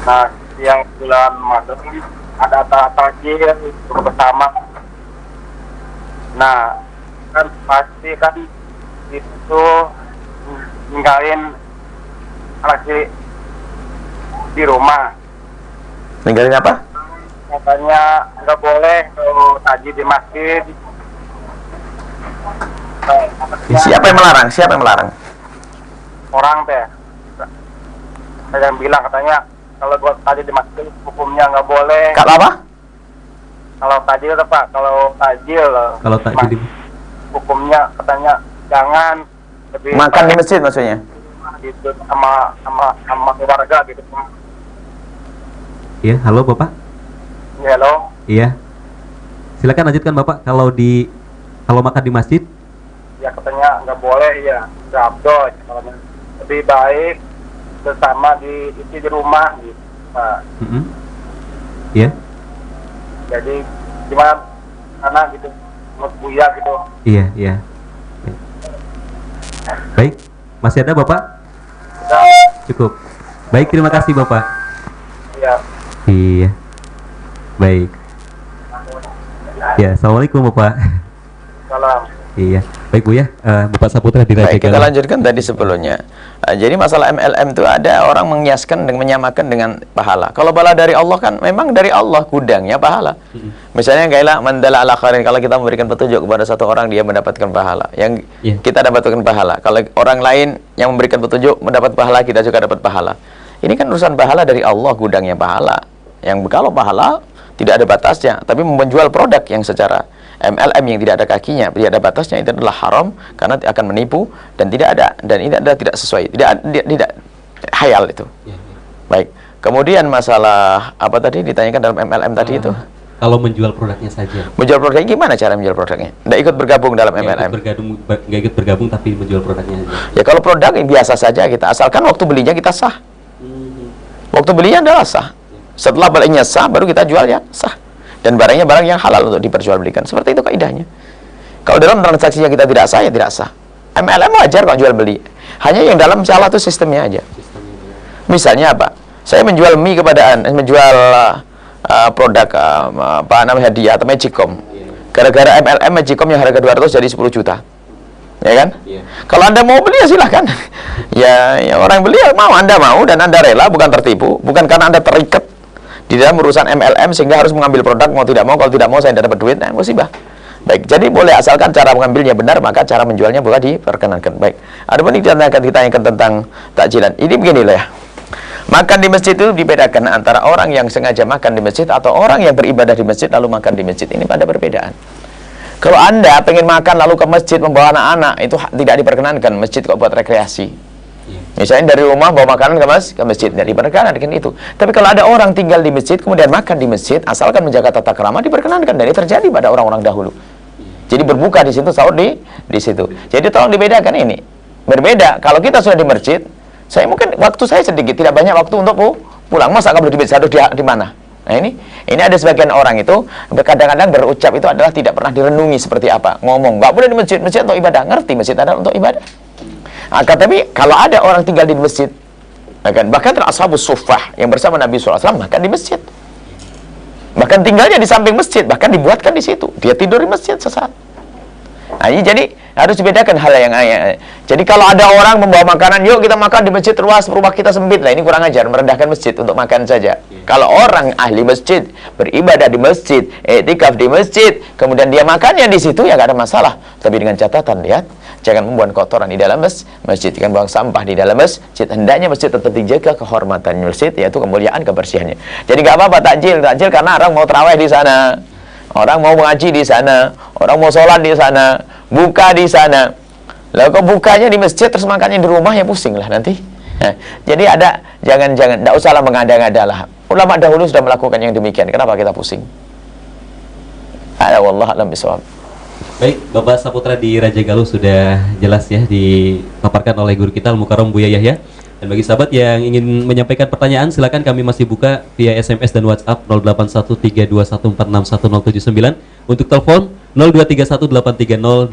Nah, yang bulan masuk ini ada takjil bersama. Nah, kan pasti kan itu ninggalin anak di rumah. Ninggalin apa? Katanya nggak boleh kalau takjil di masjid. Siapa yang melarang? Siapa yang melarang? Orang teh. Saya yang bilang katanya kalau buat takjil di masjid hukumnya nggak boleh. Kalau apa? Kalau takjil Pak, kalau takjil di hukumnya katanya jangan lebih Makan di masjid maksudnya? gitu sama keluarga gitu. Iya, halo Bapak. Ya, halo. Iya. Silakan lanjutkan Bapak. Kalau makan di masjid? Ya katanya nggak boleh ya, nggak abdol. Lebih baik bersama di rumah gitu. Nah, Iya. jadi gimana karena gitu menurut Buya gitu. Iya. Baik, masih ada Bapak? Udah, Cukup. Baik, terima kasih Bapak. ya. Iya. Baik. Ya, assalamualaikum Bapak. Salam. Iya. Baik Bu ya, Bapak Saputra di Raja Baik, kita Galuh. lanjutkan tadi sebelumnya. Jadi masalah MLM itu ada orang mengiaskan dan menyamakan dengan pahala. Kalau pahala dari Allah kan memang dari Allah gudangnya pahala. Misalnya gailah mandala ala khairin, kalau kita memberikan petunjuk kepada satu orang dia mendapatkan pahala. Yang kita dapatkan pahala. Kalau orang lain yang memberikan petunjuk mendapat pahala, kita juga dapat pahala. Ini kan urusan pahala dari Allah, gudangnya pahala. Yang kalau pahala tidak ada batasnya, tapi menjual produk yang secara MLM yang tidak ada kakinya, tidak ada batasnya, itu adalah haram karena akan menipu dan tidak ada, dan ini adalah tidak sesuai, tidak hayal itu. Baik. Kemudian masalah apa tadi ditanyakan dalam MLM tadi itu? Kalau menjual produknya saja. Menjual produknya gimana cara menjual produknya? Tidak ikut bergabung dalam MLM. Nggak ikut bergabung tapi menjual produknya saja. Ya kalau produk biasa saja kita, asalkan waktu belinya kita sah. Waktu belinya adalah sah. Setelah barangnya sah, baru kita jual ya sah. Dan barangnya barang yang halal untuk diperjualbelikan. Seperti itu kaidahnya. Kalau dalam transaksinya kita tidak sah, ya tidak sah. MLM wajar kalau jual beli. Hanya yang dalam salah itu sistemnya aja. Misalnya apa? Saya menjual mie kepada menjual produk apa namanya hadiah atau Magicom. Gara-gara MLM Magicom yang harga 200 jadi 10 juta. Ya kan? Kalau Anda mau beli ya silahkan. ya orang beli ya mau, Anda mau dan Anda rela, bukan tertipu, bukan karena Anda terikat di dalam urusan MLM sehingga harus mengambil produk mau tidak mau, kalau tidak mau saya tidak dapat duit, nah musibah. Baik, jadi boleh asalkan cara mengambilnya benar, maka cara menjualnya boleh diperkenankan. Baik, ada pun kita akan ditanyakan tentang takjilan. Ini beginilah ya. Makan di masjid itu dibedakan antara orang yang sengaja makan di masjid atau orang yang beribadah di masjid lalu makan di masjid. Ini pada perbedaan. Kalau Anda pengen makan lalu ke masjid membawa anak-anak, itu tidak diperkenankan. Masjid kok buat rekreasi. Misalnya dari rumah bawa makanan ke masjid, tidak diperkenankan itu. Tapi kalau ada orang tinggal di masjid kemudian makan di masjid, asalkan menjaga tata krama, diperkenankan. Dan ini terjadi pada orang-orang dahulu. Jadi berbuka di situ, sahur di situ. Jadi tolong dibedakan ini. Berbeda. Kalau kita sudah di masjid, saya mungkin waktu saya sedikit, tidak banyak waktu untuk pulang. Masa kalau di masjid, harus di mana? Nah ini ada sebagian orang itu kadang-kadang berucap itu adalah tidak pernah direnungi seperti apa. Ngomong, nggak boleh di masjid, masjid untuk ibadah. Ngerti masjid adalah untuk ibadah. Tapi kalau ada orang tinggal di masjid, bahkan ashabus suffah yang bersama Nabi SAW makan di masjid. Bahkan tinggalnya di samping masjid, bahkan dibuatkan di situ. Dia tidur di masjid sesaat. Nah, jadi harus dibedakan hal yang jadi kalau ada orang membawa makanan, yuk kita makan di masjid, ruas rumah kita sempit. Nah, ini kurang ajar, merendahkan masjid untuk makan saja. Kalau orang ahli masjid, beribadah di masjid, i'tikaf di masjid, kemudian dia makannya di situ, ya nggak ada masalah. Tapi dengan catatan, lihat, jangan membuang kotoran di dalam masjid, jangan buang sampah di dalam masjid. Hendaknya masjid tetap dijaga kehormatan masjid, yaitu kemuliaan, kebersihannya. Jadi nggak apa-apa takjil karena orang mau tarawih di sana, orang mau mengaji di sana, orang mau sholat di sana, buka di sana. Lalu kok bukanya di masjid terus makannya di rumah, ya pusing lah nanti. Nah, jadi jangan tidak usahlah mengada-ngada lah. Ulama dahulu sudah melakukan yang demikian. Kenapa kita pusing? Wallahu a'lam bishawab. Baik, Bapak Saputra di Raja Galuh sudah jelas ya dipaparkan oleh guru kita Al-Mukarram Buya Yahya. Dan bagi sahabat yang ingin menyampaikan pertanyaan, silakan kami masih buka via SMS dan WhatsApp 081321461079, untuk telepon 0231830899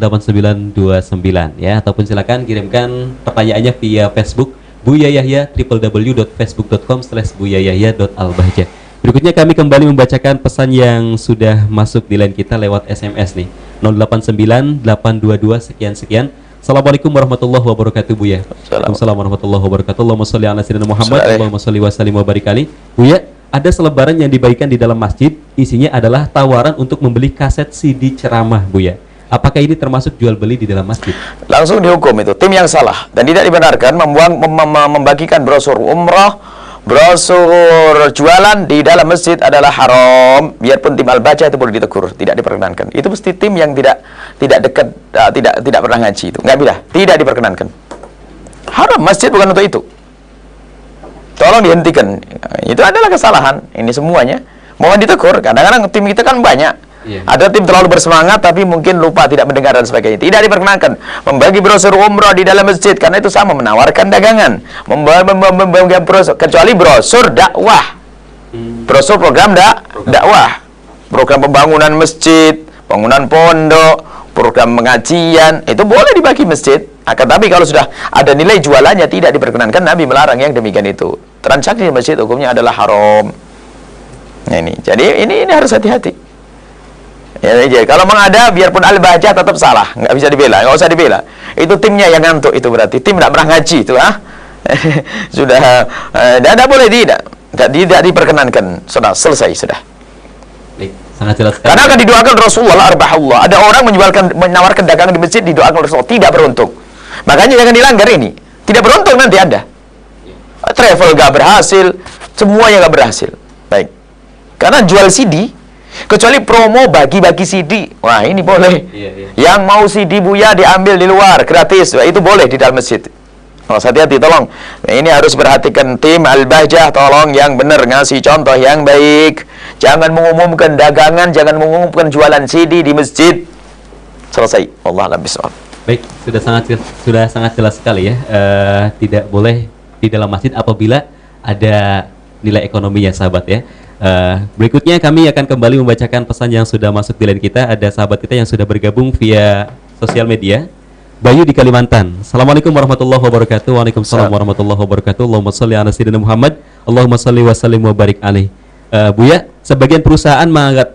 ya, ataupun silakan kirimkan pertanyaannya via Facebook Buya Yahya, www.facebook.com/buyayahya.albahjah. Berikutnya kami kembali membacakan pesan yang sudah masuk di line kita lewat SMS nih 089822 sekian. Assalamualaikum warahmatullahi wabarakatuh, Buya. Assalamualaikum warahmatullahi wabarakatuh. Allahumma sholli ala sayyidina Muhammad, Allahumma sholli wa sallim wa barik alaihi. Buya, ada selebaran yang dibagikan di dalam masjid, isinya adalah tawaran untuk membeli kaset CD ceramah, Buya. Apakah ini termasuk jual beli di dalam masjid? Langsung dihukum itu, tim yang salah dan tidak dibenarkan membagikan brosur umrah, brosur jualan di dalam masjid adalah haram. Biarpun tim al-baca itu boleh ditegur, tidak diperkenankan. Itu mesti tim yang tidak dekat, tidak pernah ngaji itu, nggak bisa, tidak diperkenankan. Haram, masjid bukan untuk itu. Tolong dihentikan. Itu adalah kesalahan. Ini semuanya mohon ditegur. Kadang-kadang tim kita kan banyak. Ada tim terlalu bersemangat tapi mungkin lupa, tidak mendengar dan sebagainya. Tidak diperkenankan membagi brosur umrah di dalam masjid karena itu sama menawarkan dagangan. Membagi brosur, kecuali brosur dakwah. Brosur program dakwah. Program pembangunan masjid, bangunan pondok, program pengajian, itu boleh dibagi masjid. Akan tapi kalau sudah ada nilai jualannya tidak diperkenankan, Nabi melarang yang demikian itu. Transaksi di masjid hukumnya adalah haram. Nah, ini. Jadi ini harus hati-hati. Ya, kalau mengada biarpun al-baca tetap salah, nggak bisa dibela, nggak usah dibela. Itu timnya yang ngantuk, itu berarti tim tidak pernah ngaji itu, sudah tidak boleh, tidak diperkenankan, sudah selesai sudah. Sangat jelas. Karena akan didoakan Rasulullah arba'allah. Ada orang menawarkan dagangan di masjid, didoakan Rasulullah, tidak beruntung. Makanya jangan dilanggar ini. Tidak beruntung nanti Anda. Travel nggak berhasil, semuanya nggak berhasil. Baik. Karena jual CD, kecuali promo bagi-bagi CD, wah ini boleh. Yang mau CD Buya diambil di luar gratis, wah, itu boleh di dalam masjid. Oh, hati-hati, tolong. Ini harus perhatikan tim Al-Bahjah, tolong yang benar, ngasih contoh yang baik. Jangan mengumumkan dagangan, jangan mengumumkan jualan CD di masjid. Selesai. Allah a'lam bishawab. Baik, sudah sangat jelas sekali ya. Tidak boleh di dalam masjid apabila ada nilai ekonominya sahabat ya. Berikutnya kami akan kembali membacakan pesan yang sudah masuk di line kita. Ada sahabat kita yang sudah bergabung via sosial media. Bayu di Kalimantan. Assalamualaikum warahmatullahi wabarakatuh. Waalaikumsalam warahmatullahi wabarakatuh. Allahumma sholli ala sayyidina Muhammad. Allahumma sholli wa sallim wa barik alaih. Buya, sebagian perusahaan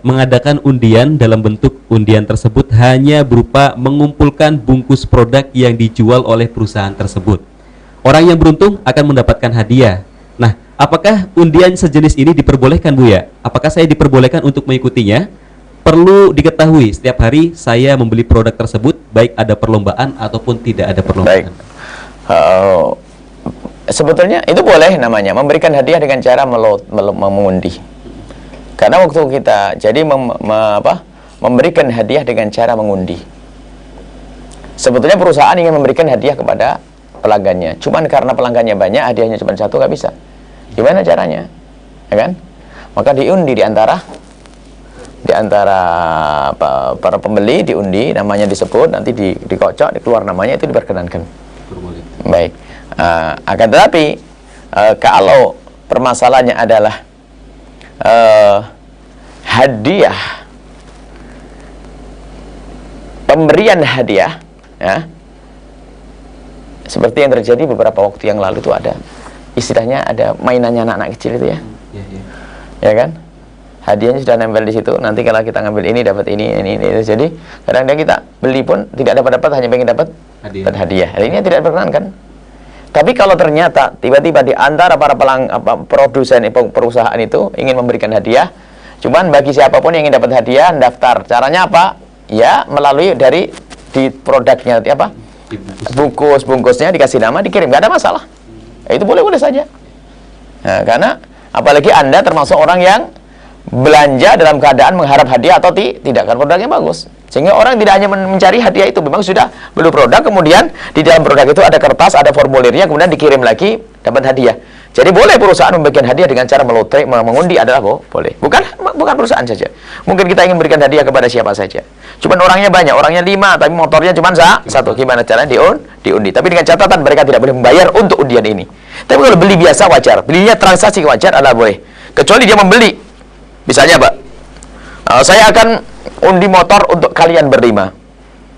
mengadakan undian dalam bentuk undian tersebut hanya berupa mengumpulkan bungkus produk yang dijual oleh perusahaan tersebut. Orang yang beruntung akan mendapatkan hadiah. Nah, apakah undian sejenis ini diperbolehkan, Buya? Apakah saya diperbolehkan untuk mengikutinya? Perlu diketahui, setiap hari saya membeli produk tersebut, baik ada perlombaan ataupun tidak ada perlombaan. Baik. Sebetulnya itu boleh namanya memberikan hadiah dengan cara mengundi. Karena waktu kita jadi memberikan hadiah dengan cara mengundi. Sebetulnya perusahaan ingin memberikan hadiah kepada pelanggannya. Cuman karena pelanggannya banyak, hadiahnya cuma satu, nggak bisa. Gimana caranya? Ya kan? Maka diundi di antara para pembeli, diundi, namanya disebut, nanti dikocok, dikeluar namanya, itu diperkenankan. Baik. Akan tetapi kalau permasalahannya adalah hadiah, pemberian hadiah, ya, seperti yang terjadi beberapa waktu yang lalu itu ada istilahnya ada mainannya anak-anak kecil itu ya, ya kan? Hadiahnya sudah nempel di situ. Nanti kalau kita ngambil ini dapat ini. Jadi kadang-kadang kita beli pun tidak dapat, hanya pengen dapat hadiah. Ini tidak diperkenankan. Tapi kalau ternyata tiba-tiba di antara para produsen perusahaan itu ingin memberikan hadiah, cuman bagi siapapun yang ingin dapat hadiah daftar. Caranya apa? Ya melalui di produknya apa? Bungkusnya dikasih nama, dikirim, nggak ada masalah. Itu boleh-boleh saja. Nah, karena apalagi Anda termasuk orang yang belanja dalam keadaan mengharap hadiah atau tidak, kan produknya bagus, sehingga orang tidak hanya mencari hadiah itu, memang sudah beli produk, kemudian di dalam produk itu ada kertas, ada formulirnya, kemudian dikirim lagi dapat hadiah. Jadi boleh perusahaan memberikan hadiah dengan cara mengundi, adalah boleh, bukan perusahaan saja, mungkin kita ingin memberikan hadiah kepada siapa saja, cuman orangnya banyak, orangnya 5 tapi motornya cuma satu, gimana caranya diundi, tapi dengan catatan mereka tidak boleh membayar untuk undian ini. Tapi kalau beli biasa wajar, belinya transaksi wajar adalah boleh, kecuali dia membeli. Misalnya, Pak, saya akan undi motor untuk kalian berlima,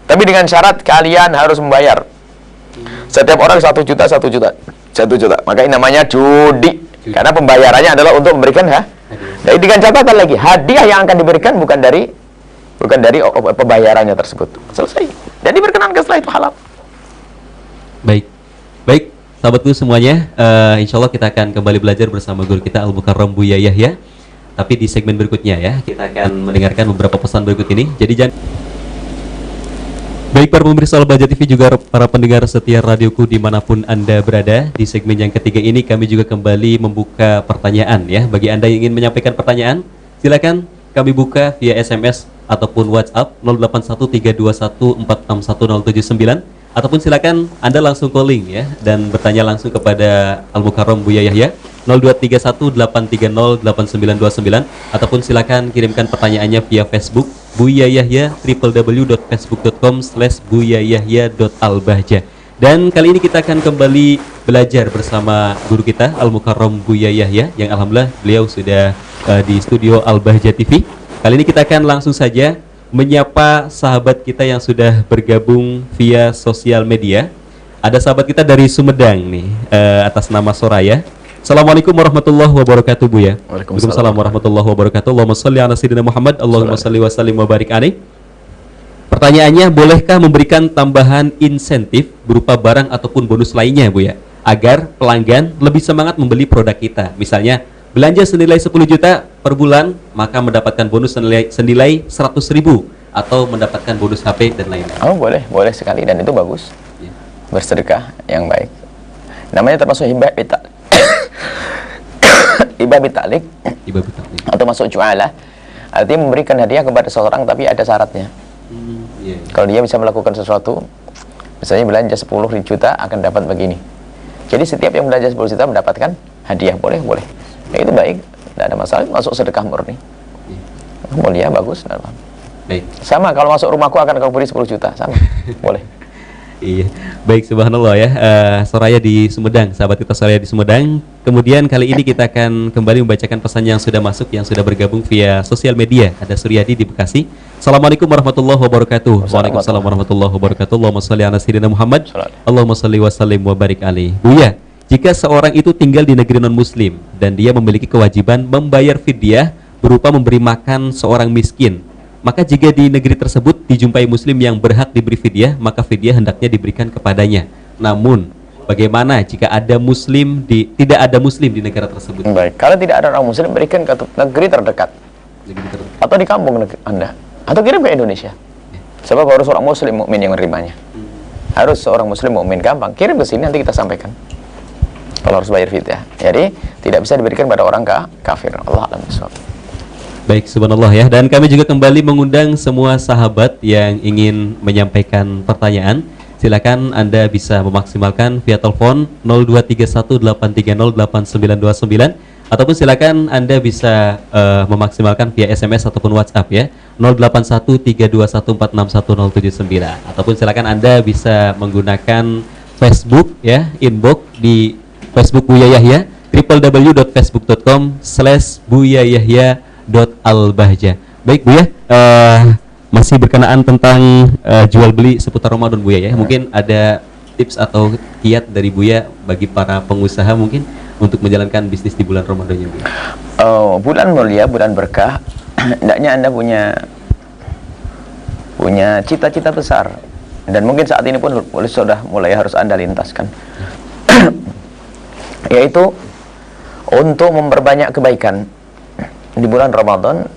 tapi dengan syarat kalian harus membayar setiap orang 1 juta. Maka ini namanya judi, karena pembayarannya adalah untuk memberikan jadi dengan catatan lagi, hadiah yang akan diberikan bukan dari pembayarannya tersebut. Selesai. Jadi berkenankan setelah itu halal. Baik, sahabatku semuanya, insya Allah kita akan kembali belajar bersama guru kita Al-Mukarram Buya Yahya. Tapi di segmen berikutnya ya, kita akan mendengarkan beberapa pesan berikut ini. Jadi baik para pemirsa Al-Bahjah TV, juga para pendengar setia radioku dimanapun Anda berada, di segmen yang ketiga ini kami juga kembali membuka pertanyaan ya. Bagi Anda yang ingin menyampaikan pertanyaan, silakan kami buka via SMS ataupun WhatsApp 081321461079, ataupun silakan Anda langsung calling ya dan bertanya langsung kepada Al-Mukarram Buya Yahya 0231830899, ataupun silakan kirimkan pertanyaannya via Facebook Buya Yahya, www.facebook.com/buyayahya.albahjah. Dan kali ini kita akan kembali belajar bersama guru kita Al-Mukarram Buya Yahya, yang alhamdulillah beliau sudah di studio Al-Bahjah TV. Kali ini kita akan langsung saja menyapa sahabat kita yang sudah bergabung via sosial media. Ada sahabat kita dari Sumedang nih, atas nama Soraya. Assalamualaikum warahmatullahi wabarakatuh, Buya. Waalaikumsalam warahmatullahi wabarakatuh. Allahumma sholli ala sayyidina Muhammad. Allahumma sholli wa sallim wa barik alaih. Pertanyaannya, bolehkah memberikan tambahan insentif berupa barang ataupun bonus lainnya, Buya, agar pelanggan lebih semangat membeli produk kita? Misalnya, belanja senilai 10 juta per bulan, maka mendapatkan bonus senilai 100.000 atau mendapatkan bonus HP dan lain-lain. Oh, boleh sekali, dan itu bagus. Ya. Bersedekah yang baik. Namanya termasuk hibah bitalik atau masuk jualah, artinya memberikan hadiah kepada seseorang tapi ada syaratnya. Kalau dia bisa melakukan sesuatu, misalnya belanja 10 juta akan dapat begini, jadi setiap yang belanja 10 juta mendapatkan hadiah. Boleh ya, itu baik, tidak ada masalah, masuk sedekah murni, mulia, bagus. Baik. Sama kalau masuk rumahku akan kau beri 10 juta, sama. Boleh. Iya, baik, subhanallah ya. Soraya di Sumedang, sahabat kita Soraya di Sumedang. Kemudian kali ini kita akan kembali membacakan pesan yang sudah masuk, yang sudah bergabung via sosial media. Ada Suryadi di Bekasi. Assalamualaikum warahmatullahi wabarakatuh. Waalaikumsalam warahmatullahi wabarakatuh. Allahumma shalli ala sayyidina Muhammad. Allahumma shalli wa sallim wa barik alaihi. Buya, jika seorang itu tinggal di negeri non-muslim dan dia memiliki kewajiban membayar fidyah berupa memberi makan seorang miskin, maka jika di negeri tersebut dijumpai muslim yang berhak diberi fidyah, maka fidyah hendaknya diberikan kepadanya. Namun bagaimana jika tidak ada muslim di negara tersebut? Baik, kalau tidak ada orang muslim, berikan ke negeri terdekat. Atau di kampung Anda. Atau kirim ke Indonesia. Sebab harus orang muslim mukmin yang menerimanya. Harus seorang muslim mukmin, gampang. Kirim ke sini, nanti kita sampaikan. Kalau harus bayar fidyah. Jadi tidak bisa diberikan pada orang kafir. Allah a'lam bishawab. Baik, subhanallah ya. Dan kami juga kembali mengundang semua sahabat yang ingin menyampaikan pertanyaan. Silakan Anda bisa memaksimalkan via telepon 0231830899 ataupun silakan Anda bisa memaksimalkan via SMS ataupun WhatsApp ya 081321461079 ataupun silakan Anda bisa menggunakan Facebook ya, inbox di Facebook Buya Yahya www.facebook.com/buyayahya.albahja. Baik Buya, masih berkenaan tentang jual beli seputar Ramadan Buya ya. Mungkin ada tips atau kiat dari Buya bagi para pengusaha mungkin untuk menjalankan bisnis di bulan Ramadan ya Buya. Bulan mulia, bulan berkah. Hendaknya Anda punya cita-cita besar, dan mungkin saat ini pun sudah mulai harus Anda lintaskan. Yaitu untuk memperbanyak kebaikan di bulan Ramadan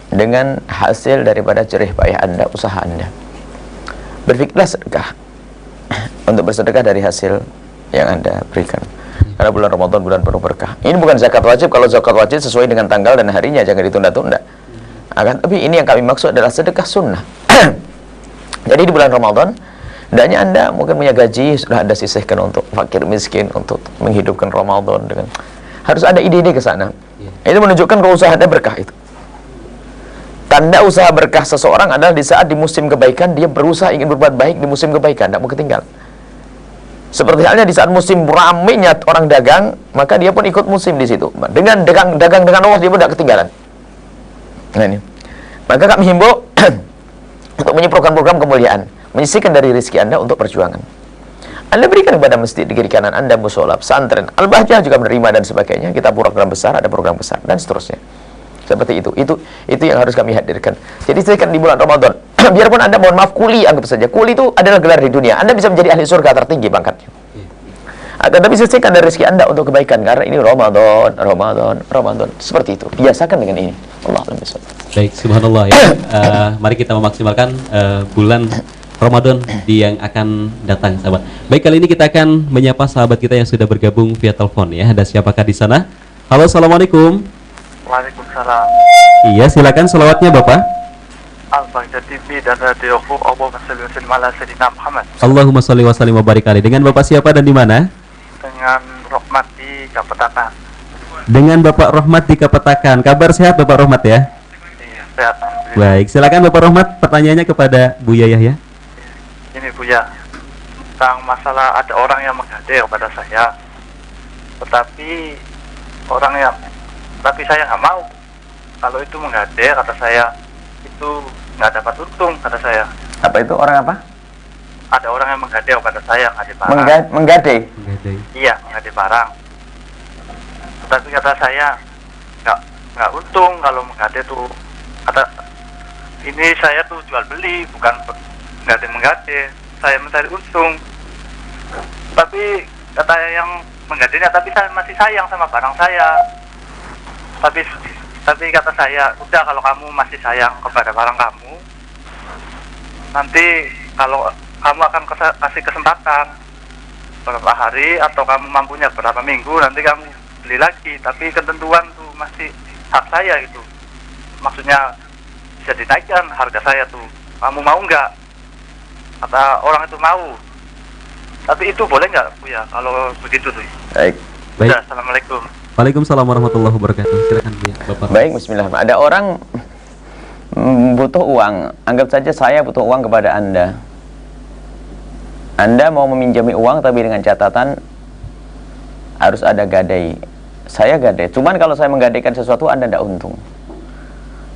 dengan hasil daripada jerih payah Anda, usaha Anda. Berpikirlah sedekah untuk bersedekah dari hasil yang Anda berikan. Karena bulan Ramadan bulan penuh berkah. Ini bukan zakat wajib. Kalau zakat wajib sesuai dengan tanggal dan harinya, jangan ditunda-tunda. Tapi ini yang kami maksud adalah sedekah sunnah. Jadi di bulan Ramadan, hendaknya Anda mungkin punya gaji sudah Anda sisihkan untuk fakir miskin, untuk menghidupkan Ramadan dengan harus ada ide-ide ke sana. Itu menunjukkan kalau usaha Anda berkah itu. Tanda usaha berkah seseorang adalah di saat di musim kebaikan dia berusaha ingin berbuat baik di musim kebaikan, tidak mau ketinggalan. Seperti halnya di saat musim ramainya orang dagang, maka dia pun ikut musim di situ. Dengan dagang dengan Allah dia pun tidak ketinggalan. Nah ini. Maka kami himbau untuk punya program-program kemuliaan, menyisihkan dari rezeki Anda untuk perjuangan. Anda berikan kepada masjid di kiri kanan Anda, musola, pesantren, Al-Bahjah juga menerima dan sebagainya. Kita program besar, ada program besar dan seterusnya. Seperti itu yang harus kami hadirkan. Jadi setelah di bulan Ramadan, biarpun Anda mohon maaf kuli, anggap saja kuli itu adalah gelar di dunia. Anda bisa menjadi ahli surga tertinggi pangkatnya. Tapi sisihkan dari rezeki Anda untuk kebaikan, karena ini Ramadan. Seperti itu. Biasakan dengan ini. Allah a'lam bishawab. Baik, subhanallah ya. Mari kita memaksimalkan bulan Ramadan yang akan datang, sahabat. Baik, kali ini kita akan menyapa sahabat kita yang sudah bergabung via telepon ya. Ada siapakah di sana? Halo, assalamualaikum. Waalaikumsalam. Iya, silakan selawatnya Bapak. Al-Bahjah TV dan radioku, Allahumma sholli wa sallim ala sayyidina Muhammad. Allahumma sholli wa sallim wa barik alaihi. Dengan Bapak siapa dan di mana? Dengan Rahmat di Kapetakan. Dengan Bapak Rahmat di Kapetakan. Kabar sehat Bapak Rahmat ya? Iya, sehat. Baik, silakan Bapak Rahmat, pertanyaannya kepada Buya Yahya. Ini Buya, tentang masalah ada orang yang menggadai kepada saya, tetapi saya nggak mau. Kalau itu menggadai, kata saya, itu nggak dapat untung, kata saya. Apa itu orang apa? Ada orang yang menggadai kepada saya, nggak barang. Menggadai? Iya, menggadai barang. Tetapi kata saya, nggak untung kalau menggadai tuh. Kata, ini saya tuh jual beli, bukan menggadai. Saya mencari untung. Tapi kata yang menggadainya, tapi saya masih sayang sama barang saya. Tapi kata saya, udah kalau kamu masih sayang kepada barang kamu, nanti kalau kamu akan kasih kesempatan beberapa hari atau kamu mampunya berapa minggu, nanti kamu beli lagi. Tapi ketentuan tuh masih hak saya gitu. Maksudnya bisa dinaikkan harga saya tuh. Kamu mau nggak? Kata orang itu mau. Tapi itu boleh nggak Bu ya kalau begitu tuh? Baik. Udah, assalamualaikum. Waalaikumsalam warahmatullahi wabarakatuh. Silakan Bu ya, Bapak. Baik, bismillah. Ada orang butuh uang. Anggap saja saya butuh uang kepada Anda. Anda mau meminjami uang tapi dengan catatan harus ada gadai. Saya gadai, cuman kalau saya menggadaikan sesuatu Anda tidak untung.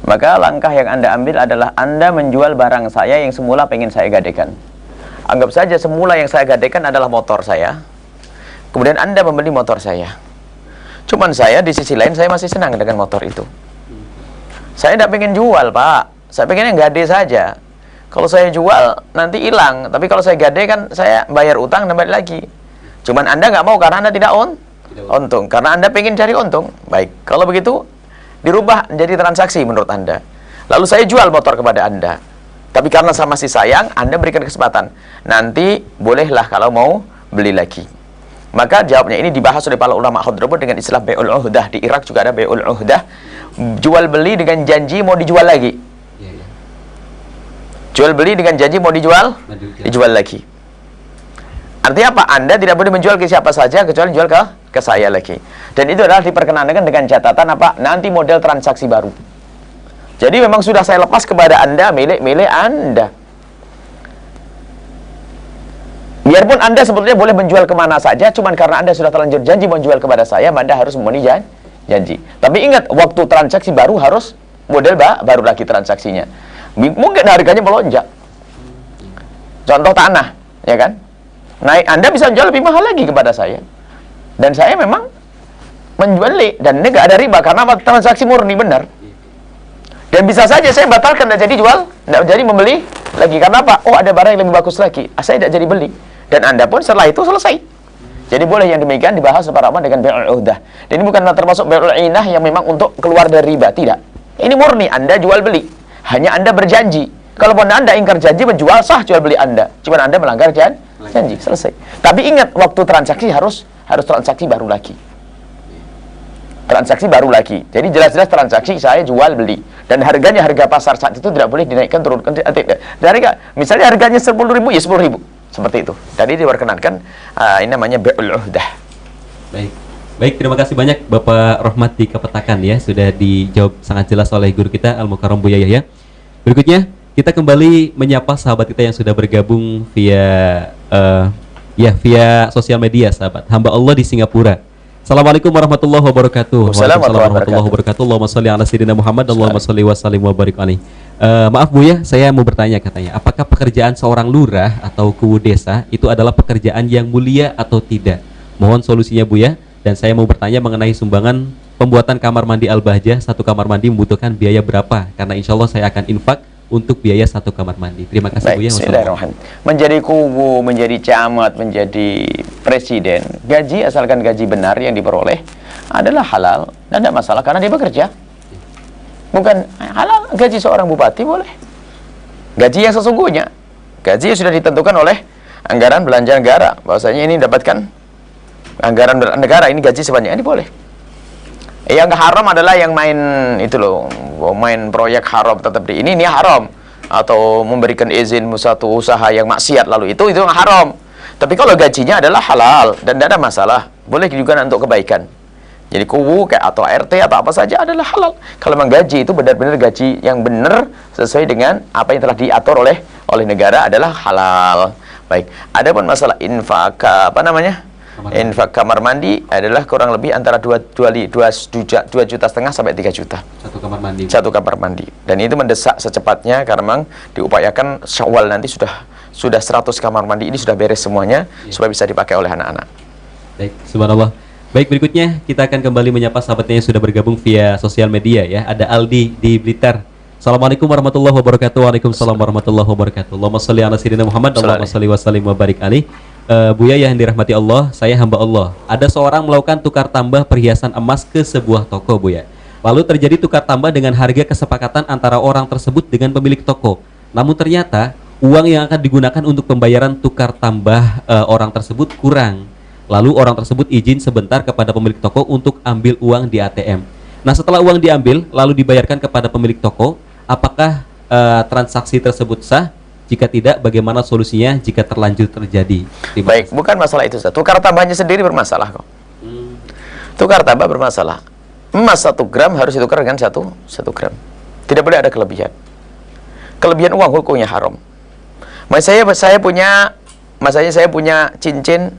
Maka langkah yang Anda ambil adalah Anda menjual barang saya yang semula pengen saya gadaikan. Anggap saja semula yang saya gadaikan adalah motor saya, kemudian Anda membeli motor saya. Cuman saya di sisi lain saya masih senang dengan motor itu. Saya tidak pengen jual, Pak. Saya pengen yang gade saja. Kalau saya jual nanti hilang, tapi kalau saya gade kan saya bayar utang dan balik lagi. Cuman Anda nggak mau karena Anda tidak untung, karena Anda pengen cari untung. Baik, kalau begitu dirubah menjadi transaksi menurut Anda. Lalu saya jual motor kepada Anda, tapi karena saya masih sayang, Anda berikan kesempatan. Nanti bolehlah kalau mau beli lagi. Maka jawabnya ini dibahas oleh para ulama Hadramaut dengan istilah bai'ul uhdah. Di Irak juga ada bai'ul uhdah, jual beli dengan janji mau dijual lagi. Jual beli dengan janji mau dijual lagi. Artinya apa? Anda tidak boleh menjual ke siapa saja kecuali jual ke saya lagi. Dan itu adalah diperkenankan dengan catatan apa? Nanti model transaksi baru. Jadi memang sudah saya lepas kepada Anda milik Anda. Biarpun Anda sebetulnya boleh menjual kemana saja, cuman karena Anda sudah terlanjur janji menjual kepada saya, Anda harus memenuhi janji. Tapi ingat, waktu transaksi baru harus model baru lagi transaksinya. Mungkin harganya melonjak. Contoh tanah, ya kan? Naik, Anda bisa jual lebih mahal lagi kepada saya. Dan saya memang menjual, dan ini nggak ada riba karena transaksi murni benar. Dan bisa saja saya batalkan, tidak jadi jual, tidak jadi membeli lagi. Karena apa? Oh, ada barang yang lebih bagus lagi. Saya tidak jadi beli. Dan Anda pun setelah itu selesai. Jadi boleh yang demikian dibahas para ulama dengan bai'ul uhdah. Dan ini bukan termasuk bai'ul inah yang memang untuk keluar dari riba, tidak. Ini murni Anda jual beli. Hanya Anda berjanji. Kalau Anda ingkar janji menjual, sah jual beli Anda. Cuma Anda melanggar janji, selesai. Tapi ingat, waktu transaksi harus transaksi baru lagi. Transaksi baru lagi. Jadi jelas-jelas transaksi saya jual beli. Dan harganya, harga pasar saat itu tidak boleh dinaikkan, turunkan. Dari misalnya harganya 10.000, ya 10.000. Seperti itu. Tadi diperkenankan, ini namanya bai'ul uhdah. Baik, terima kasih banyak Bapak Rohmat di Kepetakan ya, sudah dijawab sangat jelas oleh guru kita Al-Mukarram Buya Yahya. Berikutnya kita kembali menyapa sahabat kita yang sudah bergabung via via sosial media, sahabat hamba Allah di Singapura. Assalamualaikum warahmatullahi wabarakatuh. Waalaikumsalam warahmatullahi wabarakatuh. Allahumma sholli ala sayyidina Muhammad, Allahumma sholli wa sallim wa barik alaihi. Maaf Buya, saya mau bertanya katanya, apakah pekerjaan seorang lurah atau kuwu desa itu adalah pekerjaan yang mulia atau tidak? Mohon solusinya Buya. Dan saya mau bertanya mengenai sumbangan pembuatan kamar mandi Al-Bahjah. Satu kamar mandi membutuhkan biaya berapa? Karena insya Allah saya akan infak untuk biaya satu kamar mandi. Terima kasih Buya. Bismillahirrahmanirrahim. Menjadi kuwu, menjadi camat, menjadi presiden, gaji asalkan gaji benar yang diperoleh adalah halal dan tidak masalah karena dia bekerja. Bukan halal gaji seorang bupati boleh. Gaji yang sesungguhnya, gaji yang sudah ditentukan oleh anggaran belanja negara. Bahwasanya ini dapatkan anggaran negara, ini gaji sebanyak ini boleh. Yang haram adalah yang main itu loh, main proyek haram tetap di ini haram, atau memberikan izin satu usaha yang maksiat lalu itu yang haram. Tapi kalau gajinya adalah halal dan tidak ada masalah, boleh juga untuk kebaikan. Jadi kuwu kayak atau RT atau apa saja adalah halal. Kalau memang gaji itu benar-benar gaji yang benar sesuai dengan apa yang telah diatur oleh negara adalah halal. Baik. Adapun masalah infak infak kamar mandi adalah kurang lebih antara 2,5 juta sampai 3 juta. Satu kamar mandi. Dan itu mendesak secepatnya karena memang diupayakan Syawal nanti sudah 100 kamar mandi ini sudah beres semuanya supaya bisa dipakai oleh anak-anak. Baik, subhanallah. Baik, berikutnya kita akan kembali menyapa sahabatnya yang sudah bergabung via sosial media ya. Ada Aldi di Blitar. Assalamualaikum warahmatullahi wabarakatuh. Waalaikumsalam warahmatullahi wabarakatuh. Allahumma sholli ala sayyidina Muhammad, Allahumma sholli wa sallim wa barik alaihi. Buya yang dirahmati Allah, saya hamba Allah. Ada seorang melakukan tukar tambah perhiasan emas ke sebuah toko, Buya. Lalu terjadi tukar tambah dengan harga kesepakatan antara orang tersebut dengan pemilik toko. Namun ternyata uang yang akan digunakan untuk pembayaran tukar tambah orang tersebut kurang. Lalu orang tersebut izin sebentar kepada pemilik toko untuk ambil uang di ATM. Nah, setelah uang diambil lalu dibayarkan kepada pemilik toko, apakah transaksi tersebut sah? Jika tidak, bagaimana solusinya jika terlanjur terjadi? Baik, bukan masalah itu. Tukar tambahnya sendiri bermasalah kok. Tukar tambah bermasalah. Emas 1 gram harus ditukar dengan 1 gram. Tidak boleh ada kelebihan. Kelebihan uang hukumnya haram. Saya punya cincin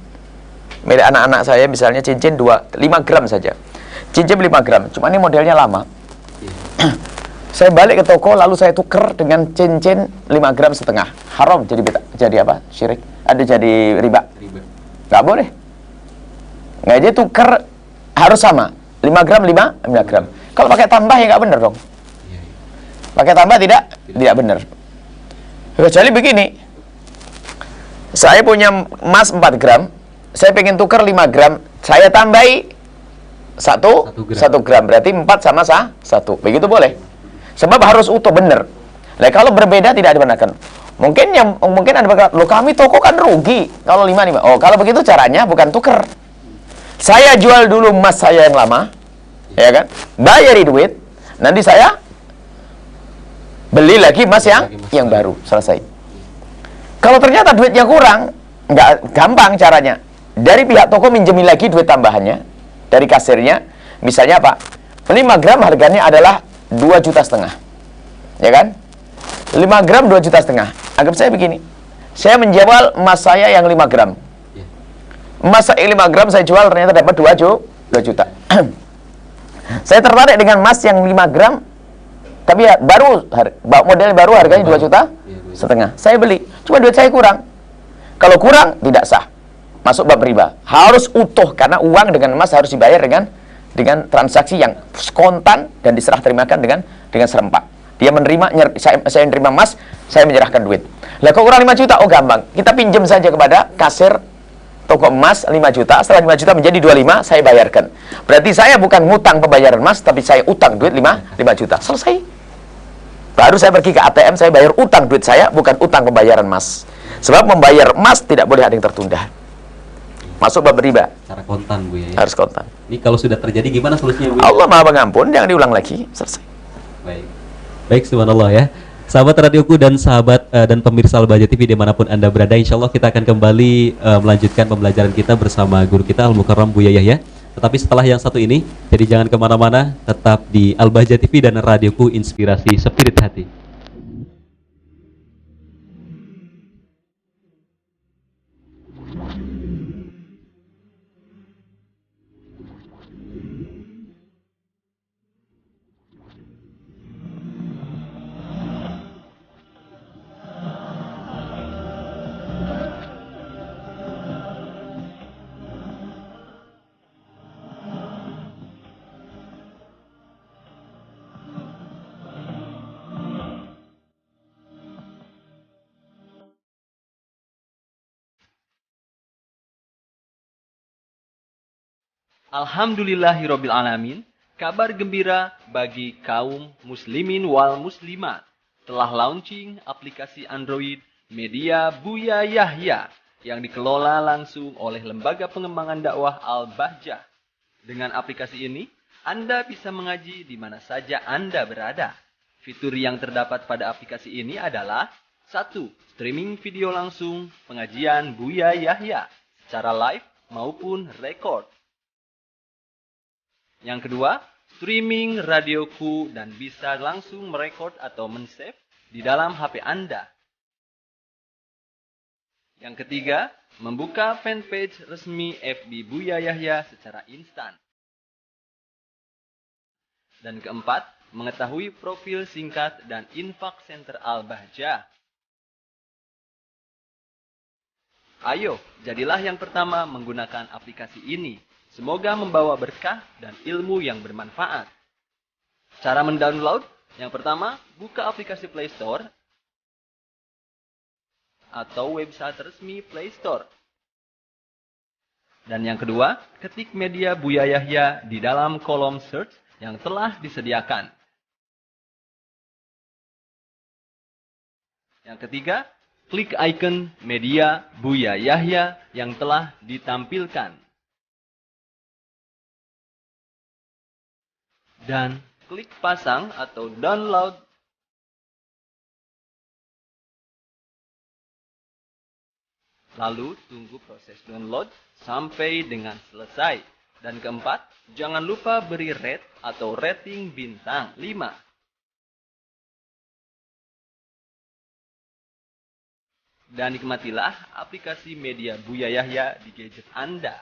milik anak-anak saya misalnya cincin 5 gram saja. Cincin 5 gram, cuma ini modelnya lama. Saya balik ke toko lalu saya tuker dengan cincin 5 gram setengah. Haram jadi apa? Syirik. Ada jadi riba. Nggak boleh. Nggak jadi tuker harus sama. 5 gram 5 gram. Kalau pakai tambah ya nggak benar dong. Pakai tambah tidak benar. Kecuali begini. Saya punya emas 4 gram, saya pengen tuker 5 gram, saya tambahi 1 gram, berarti 4 sama 1. Begitu boleh. Sebab harus utuh benar. Nah, kalau berbeda tidak dibenarkan. Mungkin ada berkata, "Loh, kami toko kan rugi kalau 5. Oh, kalau begitu caranya bukan tuker. Saya jual dulu emas saya yang lama, ya kan? Bayari duit, nanti saya beli lagi emas yang baru, selesai. Kalau ternyata duitnya kurang, nggak gampang caranya. Dari pihak toko minjemin lagi duit tambahannya dari kasirnya. Misalnya apa? 5 gram harganya adalah 2,5 juta. Ya kan? 5 gram 2,5 juta. Anggap saya begini. Saya menjual emas saya yang 5 gram. Emas 5 gram saya jual ternyata dapat 2 juta. Saya tertarik dengan emas yang 5 gram tapi ya model baru harganya 2,5 juta. Saya beli, cuma duit saya kurang. Kalau kurang tidak sah, masuk bab riba. Harus utuh karena uang dengan emas harus dibayar dengan transaksi yang spontan dan diserah terimakan dengan serempak. Dia menerima, saya menerima emas, saya menyerahkan duit. Lah kok kurang 5 juta? Oh gampang, kita pinjam saja kepada kasir toko emas 5 juta. Setelah 5 juta menjadi 25, saya bayarkan. Berarti saya bukan ngutang pembayaran emas, tapi saya utang duit 5 juta. Selesai. Baru saya pergi ke ATM, saya bayar utang duit saya, bukan utang pembayaran emas. Sebab membayar emas tidak boleh ada yang tertunda. Masuk bab riba. Cara kontan, Bu ya. Harus kontan. Ini kalau sudah terjadi gimana solusinya, Bu? Allah Maha Pengampun, jangan diulang lagi. Selesai. Baik, subhanallah ya. Sahabat radioku dan sahabat dan pemirsa Al-Bahjah TV dimanapun Anda berada, insya Allah kita akan kembali melanjutkan pembelajaran kita bersama guru kita Al-Mukarram Buya Yahya. Tetapi setelah yang satu ini, jadi jangan kemana-mana, tetap di Al-Bahjah TV dan radioku Inspirasi Spirit Hati. Alhamdulillahirabbil alamin. Kabar gembira bagi kaum muslimin wal muslimat. Telah launching aplikasi Android Media Buya Yahya yang dikelola langsung oleh Lembaga Pengembangan Dakwah Al-Bahjah. Dengan aplikasi ini, Anda bisa mengaji di mana saja Anda berada. Fitur yang terdapat pada aplikasi ini adalah 1. Streaming video langsung pengajian Buya Yahya secara live maupun record. Yang kedua, streaming radioku dan bisa langsung merekod atau men-save di dalam HP Anda. Yang ketiga, membuka fanpage resmi FB Buya Yahya secara instan. Dan keempat, mengetahui profil singkat dan infak center Al-Bahjah. Ayo, jadilah yang pertama menggunakan aplikasi ini. Semoga membawa berkah dan ilmu yang bermanfaat. Cara mendownload, yang pertama, buka aplikasi Play Store atau website resmi Play Store. Dan yang kedua, ketik media Buya Yahya di dalam kolom search yang telah disediakan. Yang ketiga, klik icon media Buya Yahya yang telah ditampilkan. Dan klik pasang atau download. Lalu tunggu proses download sampai dengan selesai. Dan keempat, jangan lupa beri rate atau rating bintang 5. Dan nikmatilah aplikasi media Buya Yahya di gadget Anda.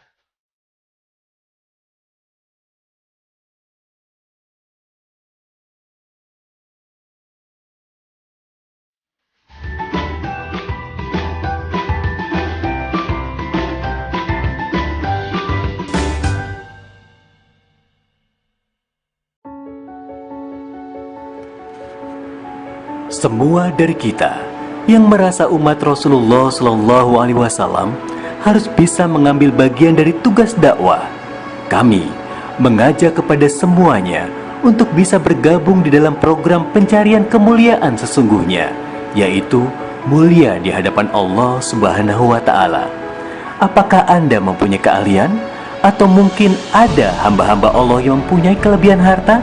Semua dari kita yang merasa umat Rasulullah Shallallahu Alaihi Wasallam harus bisa mengambil bagian dari tugas dakwah. Kami mengajak kepada semuanya untuk bisa bergabung di dalam program pencarian kemuliaan sesungguhnya, yaitu mulia di hadapan Allah Subhanahu wa Ta'ala. Apakah Anda mempunyai keahlian? Atau mungkin ada hamba-hamba Allah yang mempunyai kelebihan harta?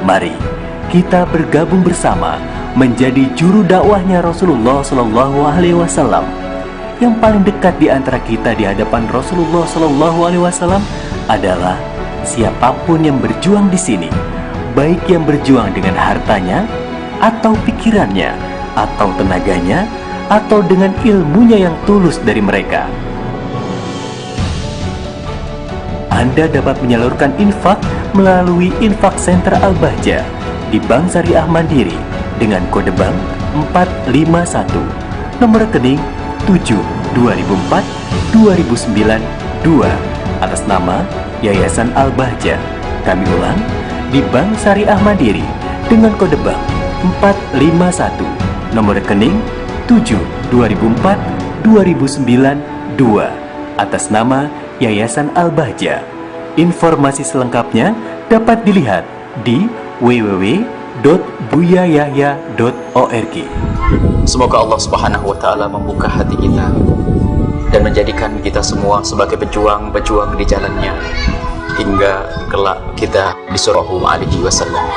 Mari kita bergabung bersama menjadi juru dakwahnya Rasulullah Shallallahu Alaihi Wasallam. Yang paling dekat di antara kita di hadapan Rasulullah Shallallahu Alaihi Wasallam adalah siapapun yang berjuang di sini, baik yang berjuang dengan hartanya, atau pikirannya, atau tenaganya, atau dengan ilmunya yang tulus dari mereka. Anda dapat menyalurkan infak melalui Infak Center Al-Bahjah di Bank Syariah Mandiri dengan kode bank 451, nomor rekening 7/2004/2009/2 atas nama Yayasan Al-Bahjah. Kami ulang, di Bank Syariah Mandiri dengan kode bank 451, nomor rekening 7/2004/2009/2 atas nama Yayasan Al-Bahjah. Informasi selengkapnya dapat dilihat di www.buyayahya.org. Semoga Allah Subhanahu wa Ta'ala membuka hati kita dan menjadikan kita semua sebagai pejuang-pejuang di jalannya hingga kelak kita di Sallallahu Alaihi Wasallam.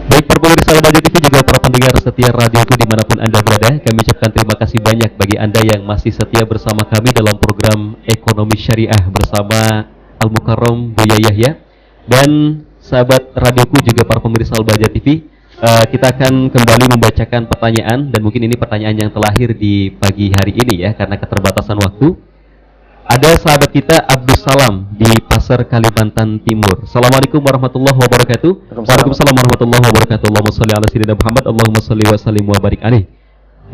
Baik para pemirsa Al-Bahjah TV juga para pendengar setia radioku dimanapun Anda berada, kami ucapkan terima kasih banyak bagi Anda yang masih setia bersama kami dalam program Ekonomi Syariah bersama Al-Mukarram Buya Yahya. Dan sahabat radioku juga para pemirsa Al-Bahjah TV, kita akan kembali membacakan pertanyaan, dan mungkin ini pertanyaan yang terlahir di pagi hari ini ya, karena keterbatasan waktu. Ada sahabat kita Abdus Salam di Pasar Kalimantan Timur. Assalamualaikum warahmatullahi wabarakatuh. Waalaikumsalam warahmatullahi wabarakatuh. Allahumma sholli ala sayyidina Muhammad. Allahumma sholli wa sallim wa barik alaih.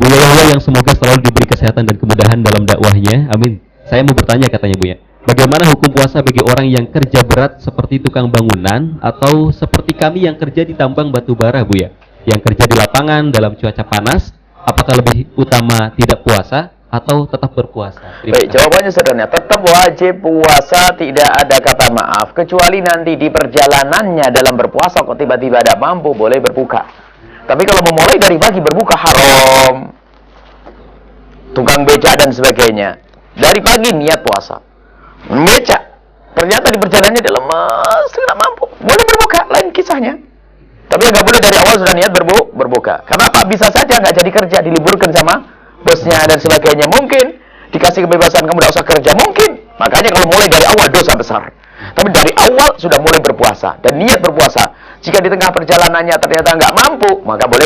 Buya Yahya yang semoga selalu diberi kesehatan dan kemudahan dalam dakwahnya. Amin. Saya mau bertanya, katanya Buya, bagaimana hukum puasa bagi orang yang kerja berat seperti tukang bangunan atau seperti kami yang kerja di tambang batu bara, Buya? Yang kerja di lapangan dalam cuaca panas, apakah lebih utama tidak puasa atau tetap berpuasa? Baik, jawabannya sederhana, tetap wajib puasa, tidak ada kata maaf, kecuali nanti di perjalanannya dalam berpuasa kok tiba-tiba ada mampu, boleh berbuka. Tapi kalau memulai dari pagi berbuka haram. Tukang beca dan sebagainya, dari pagi niat puasa, beca, ternyata di perjalanannya dalam tidak mampu, boleh berbuka, lain kisahnya. Tapi nggak boleh dari awal sudah niat berbuka. Karena apa? Bisa saja nggak jadi kerja, diliburkan sama bosnya dan sebagainya. Mungkin dikasih kebebasan, kamu tidak usah kerja, mungkin. Makanya kalau mulai dari awal dosa besar. Tapi dari awal sudah mulai berpuasa dan niat berpuasa. Jika di tengah perjalanannya ternyata nggak mampu, maka boleh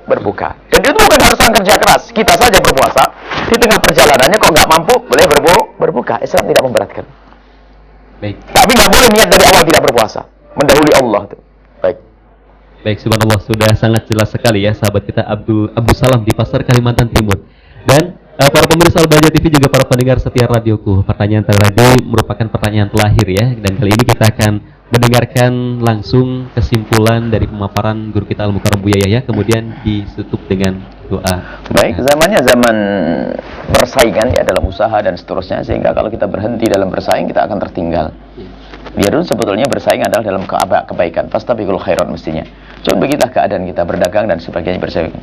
berbuka. Dan itu bukan harus kerja keras. Kita saja berpuasa, di tengah perjalanannya kok nggak mampu, boleh berbuka. Islam tidak memberatkan. Baik. Tapi nggak boleh niat dari awal tidak berpuasa, mendahului Allah itu. Baik. Baik, subhanallah, sudah sangat jelas sekali ya sahabat kita Abdul Salam di Pasar Kalimantan Timur. Dan para pemirsa Al-Bahjah TV juga para pendengar setia radioku, pertanyaan tadi merupakan pertanyaan terakhir ya, dan kali ini kita akan mendengarkan langsung kesimpulan dari pemaparan guru kita Al-Mukarram Buya Yahya, kemudian ditutup dengan doa. Baik, zamannya zaman persaingan ya dalam usaha dan seterusnya, sehingga kalau kita berhenti dalam bersaing kita akan tertinggal. Biar dulu sebetulnya bersaing adalah dalam kebaikan, fastabiqul khairat mestinya. Cuma begitulah keadaan kita berdagang dan sebagainya bersaing.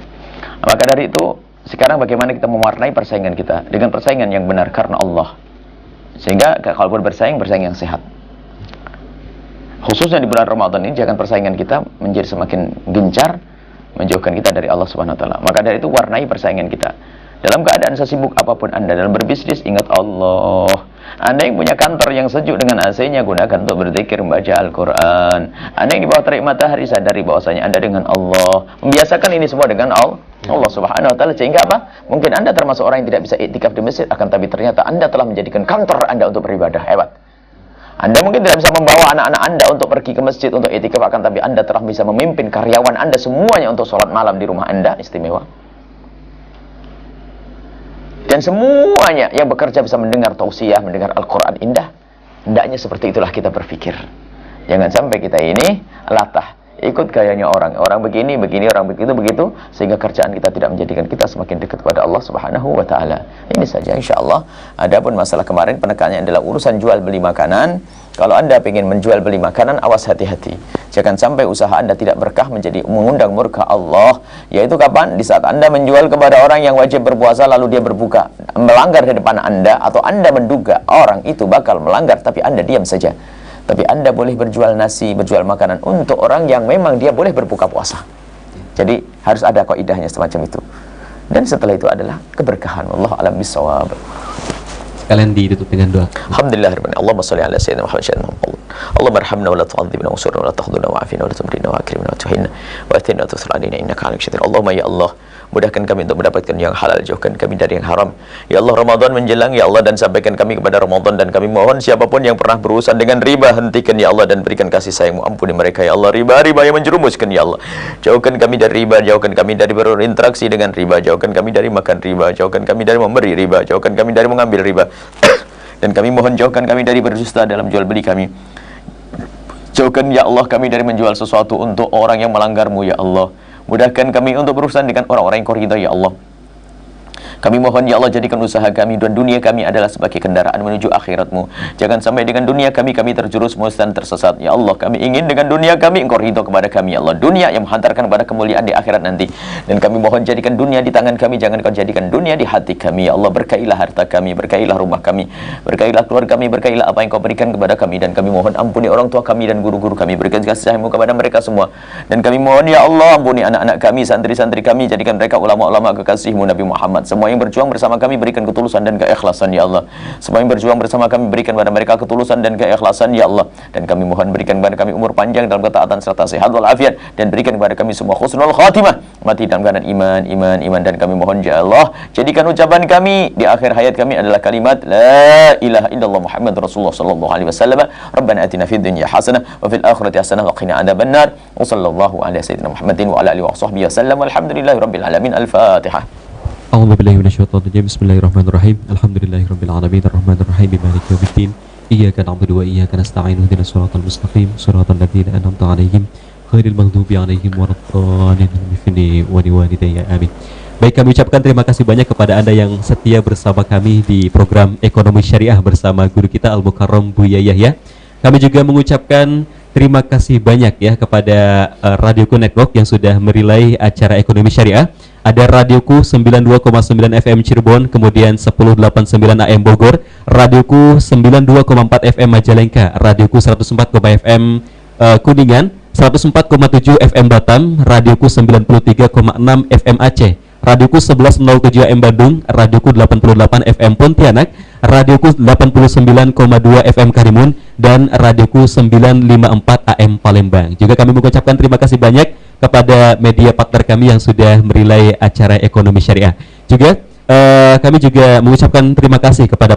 Maka dari itu sekarang bagaimana kita mewarnai persaingan kita dengan persaingan yang benar karena Allah, sehingga kalau bersaing yang sehat. Khususnya di bulan Ramadan ini, jangan persaingan kita menjadi semakin gencar, menjauhkan kita dari Allah Subhanahu wa Ta'ala. Maka dari itu warnai persaingan kita. Dalam keadaan sesibuk apapun Anda dalam berbisnis, ingat Allah. Anda yang punya kantor yang sejuk dengan AC-nya, gunakan untuk berzikir, membaca Al-Quran. Anda yang di bawah terik matahari, sadari bahwasanya Anda dengan Allah. Membiasakan ini semua dengan Allah Subhanahu wa Ta'ala. Sehingga apa? Mungkin Anda termasuk orang yang tidak bisa iktikaf di masjid, akan tapi ternyata Anda telah menjadikan kantor Anda untuk beribadah. Hebat. Anda mungkin tidak bisa membawa anak-anak Anda untuk pergi ke masjid untuk iktikaf, akan tapi Anda telah bisa memimpin karyawan Anda semuanya untuk sholat malam di rumah Anda. Istimewa. Dan semuanya yang bekerja bisa mendengar tausiah, mendengar Al-Quran indah. Hendaknya seperti itulah kita berpikir. Jangan sampai kita ini latah, ikut gayanya orang. Orang begini, orang begitu, sehingga kerjaan kita tidak menjadikan kita semakin dekat kepada Allah Subhanahu wa Ta'ala. Ini saja insyaAllah. Adapun masalah kemarin penekannya adalah urusan jual beli makanan. Kalau Anda ingin menjual beli makanan, awas hati-hati. Jangan sampai usaha Anda tidak berkah menjadi mengundang murka Allah. Yaitu kapan? Di saat Anda menjual kepada orang yang wajib berpuasa lalu dia berbuka, melanggar di depan Anda, atau Anda menduga orang itu bakal melanggar tapi Anda diam saja. Tapi Anda boleh berjual nasi, berjual makanan untuk orang yang memang dia boleh berbuka puasa. Jadi harus ada kaidahnya semacam itu. Dan setelah itu adalah keberkahan. Wallahu a'lam bishawab. Kalian ditutup dengan doa. Alhamdulillahirabbil alamin. Allahumma shalli ala sayyidina Muhammad. Allahumma arhamna wa la tu'adzibna wa surna wa la tahdhuna wa afina wa la tumrina wa akrimna wa tuhinna wa atina wa tusir alaina innaka alim syatir. Allahumma ya Allah, mudahkan kami untuk mendapatkan yang halal, jauhkan kami dari yang haram. Ya Allah, Ramadan menjelang ya Allah, dan sampaikan kami kepada Ramadan, dan kami mohon siapapun yang pernah berurusan dengan riba, hentikan ya Allah, dan berikan kasih sayang-Mu, ampuni mereka ya Allah. Riba yang menjerumuskan ya Allah, jauhkan kami dari riba, jauhkan kami dari berinteraksi dengan riba, jauhkan kami dari makan riba, jauhkan kami dari memberi riba, jauhkan kami dari mengambil riba. Dan kami mohon jauhkan kami dari berdusta dalam jual beli kami. Jauhkan ya Allah kami dari menjual sesuatu untuk orang yang melanggar-Mu ya Allah. Mudahkan kami untuk berurusan dengan orang-orang yang Kau ridha ya Allah. Kami mohon ya Allah, jadikan usaha kami dan dunia kami adalah sebagai kendaraan menuju akhirat-Mu. Jangan sampai dengan dunia kami terjerumus dan tersesat. Ya Allah, kami ingin dengan dunia kami Engkau ridho kepada kami ya Allah. Dunia yang menghantarkan kepada kemuliaan di akhirat nanti. Dan kami mohon jadikan dunia di tangan kami, jangan Kau jadikan dunia di hati kami ya Allah. Berkailah harta kami, berkailah rumah kami, berkailah keluarga kami, berkailah apa yang Kau berikan kepada kami. Dan kami mohon ampuni orang tua kami dan guru-guru kami, berikan kasih sayang-Mu kepada mereka semua. Dan kami mohon ya Allah, ampuni anak-anak kami, santri-santri kami, jadikan mereka ulama-ulama kekasih-Mu Nabi Muhammad. Semua yang berjuang bersama kami berikan ketulusan dan keikhlasan ya Allah. Semua yang berjuang bersama kami berikan kepada mereka ketulusan dan keikhlasan ya Allah. Dan kami mohon berikan kepada kami umur panjang dalam ketaatan serta sehat walafiat, dan berikan kepada kami semua husnul khatimah, mati dalam keadaan iman. Dan kami mohon ya Allah, jadikan ucapan kami di akhir hayat kami adalah kalimat la ilaha illallah Muhammad Rasulullah sallallahu alaihi wasallam. Rabbana atina fid dunya hasanah wa fil akhirati hasanah wa qina adzabannar. Wa sallallahu ala sayyidina Muhammadin wa ala alihi wa sahbihi wasallam. Walhamdulillahirabbil alamin. Al-Fatihah. A'udzu billahi minasyaitonir rajim. Bismillahirrahmanirrahim. Alhamdulillahirabbil alamin arrahmanir rahim maliki yaumiddin. Iyyaka na'budu wa iyyaka nasta'in. Ihdinas siratal mustaqim, siratal ladzina an'amta 'alaihim ghairil maghdubi 'alaihim waladdallin. Amin. Baik, kami ucapkan terima kasih banyak kepada Anda yang setia bersama kami di program Ekonomi Syariah bersama guru kita Al-Mukarram Buya Yahya. Kami juga mengucapkan terima kasih banyak ya kepada Radioku Network yang sudah merilai acara Ekonomi Syariah. Ada Radioku 92,9 FM Cirebon, kemudian 1089 AM Bogor, Radioku 92,4 FM Majalengka, Radioku 104,5 FM Kuningan, 104,7 FM Batam, Radioku 93,6 FM Aceh, Radioku 1107 AM Bandung, Radioku 88 FM Pontianak, Radioku 89,2 FM Karimun, dan Radioku 954 AM Palembang. Juga kami mengucapkan terima kasih banyak kepada media partner kami yang sudah merilai acara Ekonomi Syariah. Juga kami juga mengucapkan terima kasih kepada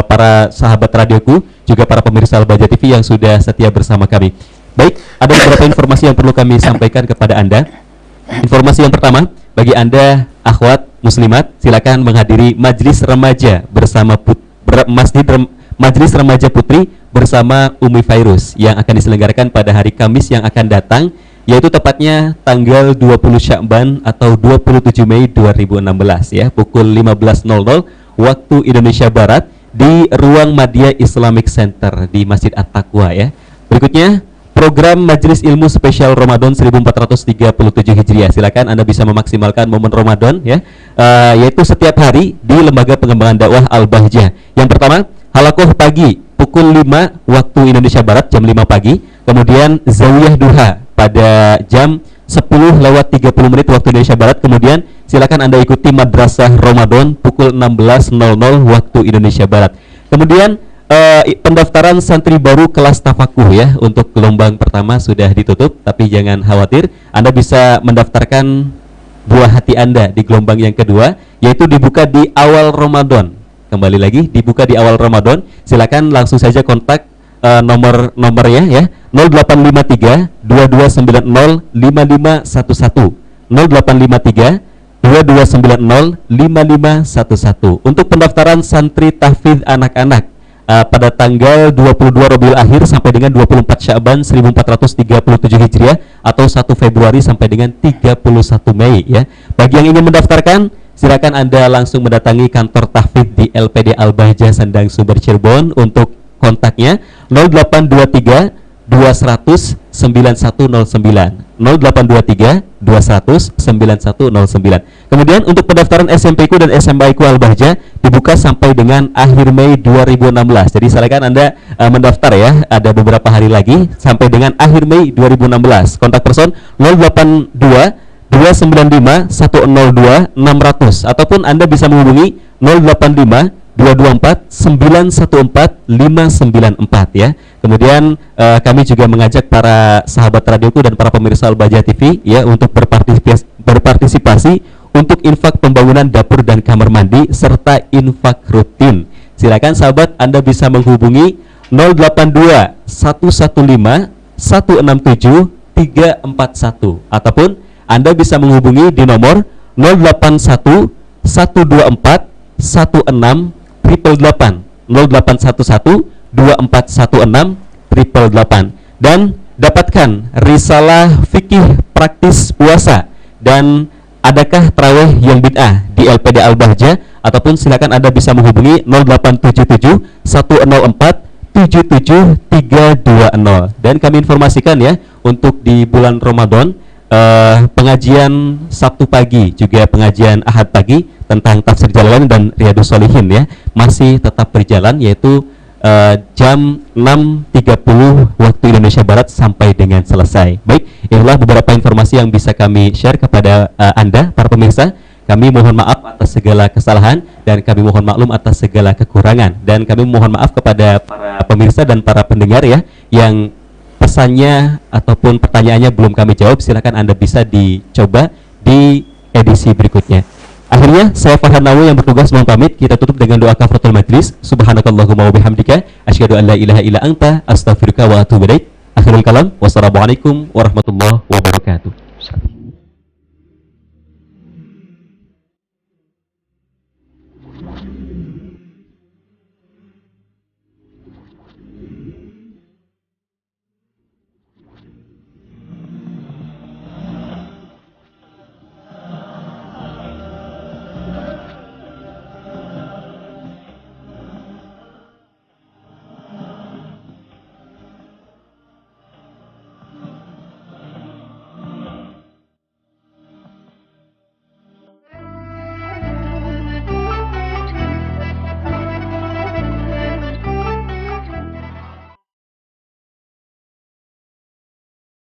para sahabat radioku, juga para pemirsa Al-Bahjah TV yang sudah setia bersama kami. Baik, ada beberapa informasi yang perlu kami sampaikan kepada Anda. Informasi yang pertama, bagi Anda akhwat muslimat, silakan menghadiri Majlis Remaja bersama Majlis Remaja Putri bersama Umi Fairuz yang akan diselenggarakan pada hari Kamis yang akan datang, yaitu tepatnya tanggal 20 Sya'ban atau 27 Mei 2016 ya, pukul 15.00 waktu Indonesia Barat di Ruang Madya Islamic Center di Masjid At-Taqwa ya. Berikutnya, program Majelis Ilmu Spesial Ramadan 1437 Hijriah. Silakan Anda bisa memaksimalkan momen Ramadan ya, yaitu setiap hari di Lembaga Pengembangan Dakwah Al-Bahjah. Yang pertama, halakoh pagi pukul 5 waktu Indonesia Barat, jam 5 pagi. Kemudian Zawiyah Duha pada jam 10:30 waktu Indonesia Barat. Kemudian silakan Anda ikuti Madrasah Ramadan pukul 16.00 waktu Indonesia Barat. Kemudian pendaftaran santri baru kelas tafakuh ya untuk gelombang pertama sudah ditutup, tapi jangan khawatir, Anda bisa mendaftarkan buah hati Anda di gelombang yang kedua, yaitu dibuka di awal Ramadan. Kembali lagi, dibuka di awal Ramadan. Silakan langsung saja kontak nomornya ya, 0853 2290 5511 0853 2290 5511 untuk pendaftaran santri tahfidz anak-anak pada tanggal 22 Rabiul Akhir sampai dengan 24 Sya'ban 1437 Hijriah atau 1 Februari sampai dengan 31 Mei ya. Bagi yang ingin mendaftarkan, silakan Anda langsung mendatangi kantor tahfidz di LPD Al-Bahjah Sandang Sumber Cirebon. Untuk kontaknya 0823 200 9109 0823 200 9109. Kemudian untuk pendaftaran SMP-ku dan SMA-ku Al-Bahjah dibuka sampai dengan akhir Mei 2016. Jadi silakan Anda mendaftar ya. Ada beberapa hari lagi sampai dengan akhir Mei 2016. Kontak person 082 295 102 600 ataupun Anda bisa menghubungi 085 224 914 594 ya. Kemudian kami juga mengajak para sahabat radioku dan para pemirsa Al-Bahjah TV ya untuk berpartisipasi untuk infak pembangunan dapur dan kamar mandi serta infak rutin. Silakan sahabat, Anda bisa menghubungi 082 115 167 341 ataupun Anda bisa menghubungi di nomor 081 124 16 888 0811 2416 888 dan dapatkan risalah fikih praktis puasa dan adakah tarawih yang bid'ah di LPD Al-Bahjah ataupun silakan Anda bisa menghubungi 0877 104 77320 dan kami informasikan ya untuk di bulan Ramadan pengajian Sabtu pagi juga pengajian Ahad pagi tentang tafsir Jalalain dan Riyadhus Shalihin ya masih tetap berjalan, yaitu jam 6.30 waktu Indonesia Barat sampai dengan selesai. Baik, inilah beberapa informasi yang bisa kami share kepada Anda para pemirsa. Kami mohon maaf atas segala kesalahan dan kami mohon maklum atas segala kekurangan, dan kami mohon maaf kepada para pemirsa dan para pendengar ya yang pesannya ataupun pertanyaannya belum kami jawab. Silakan Anda bisa dicoba di edisi berikutnya. Akhirnya saya Farhan Nawawi yang bertugas mohon pamit. Kita tutup dengan doa kafaratul majlis. Subhanakallahumma wa bihamdika asyhadu an la ilaha illa anta astaghfiruka wa atubu ilaik. Akhirul kalam. Wassalamualaikum warahmatullahi wabarakatuh.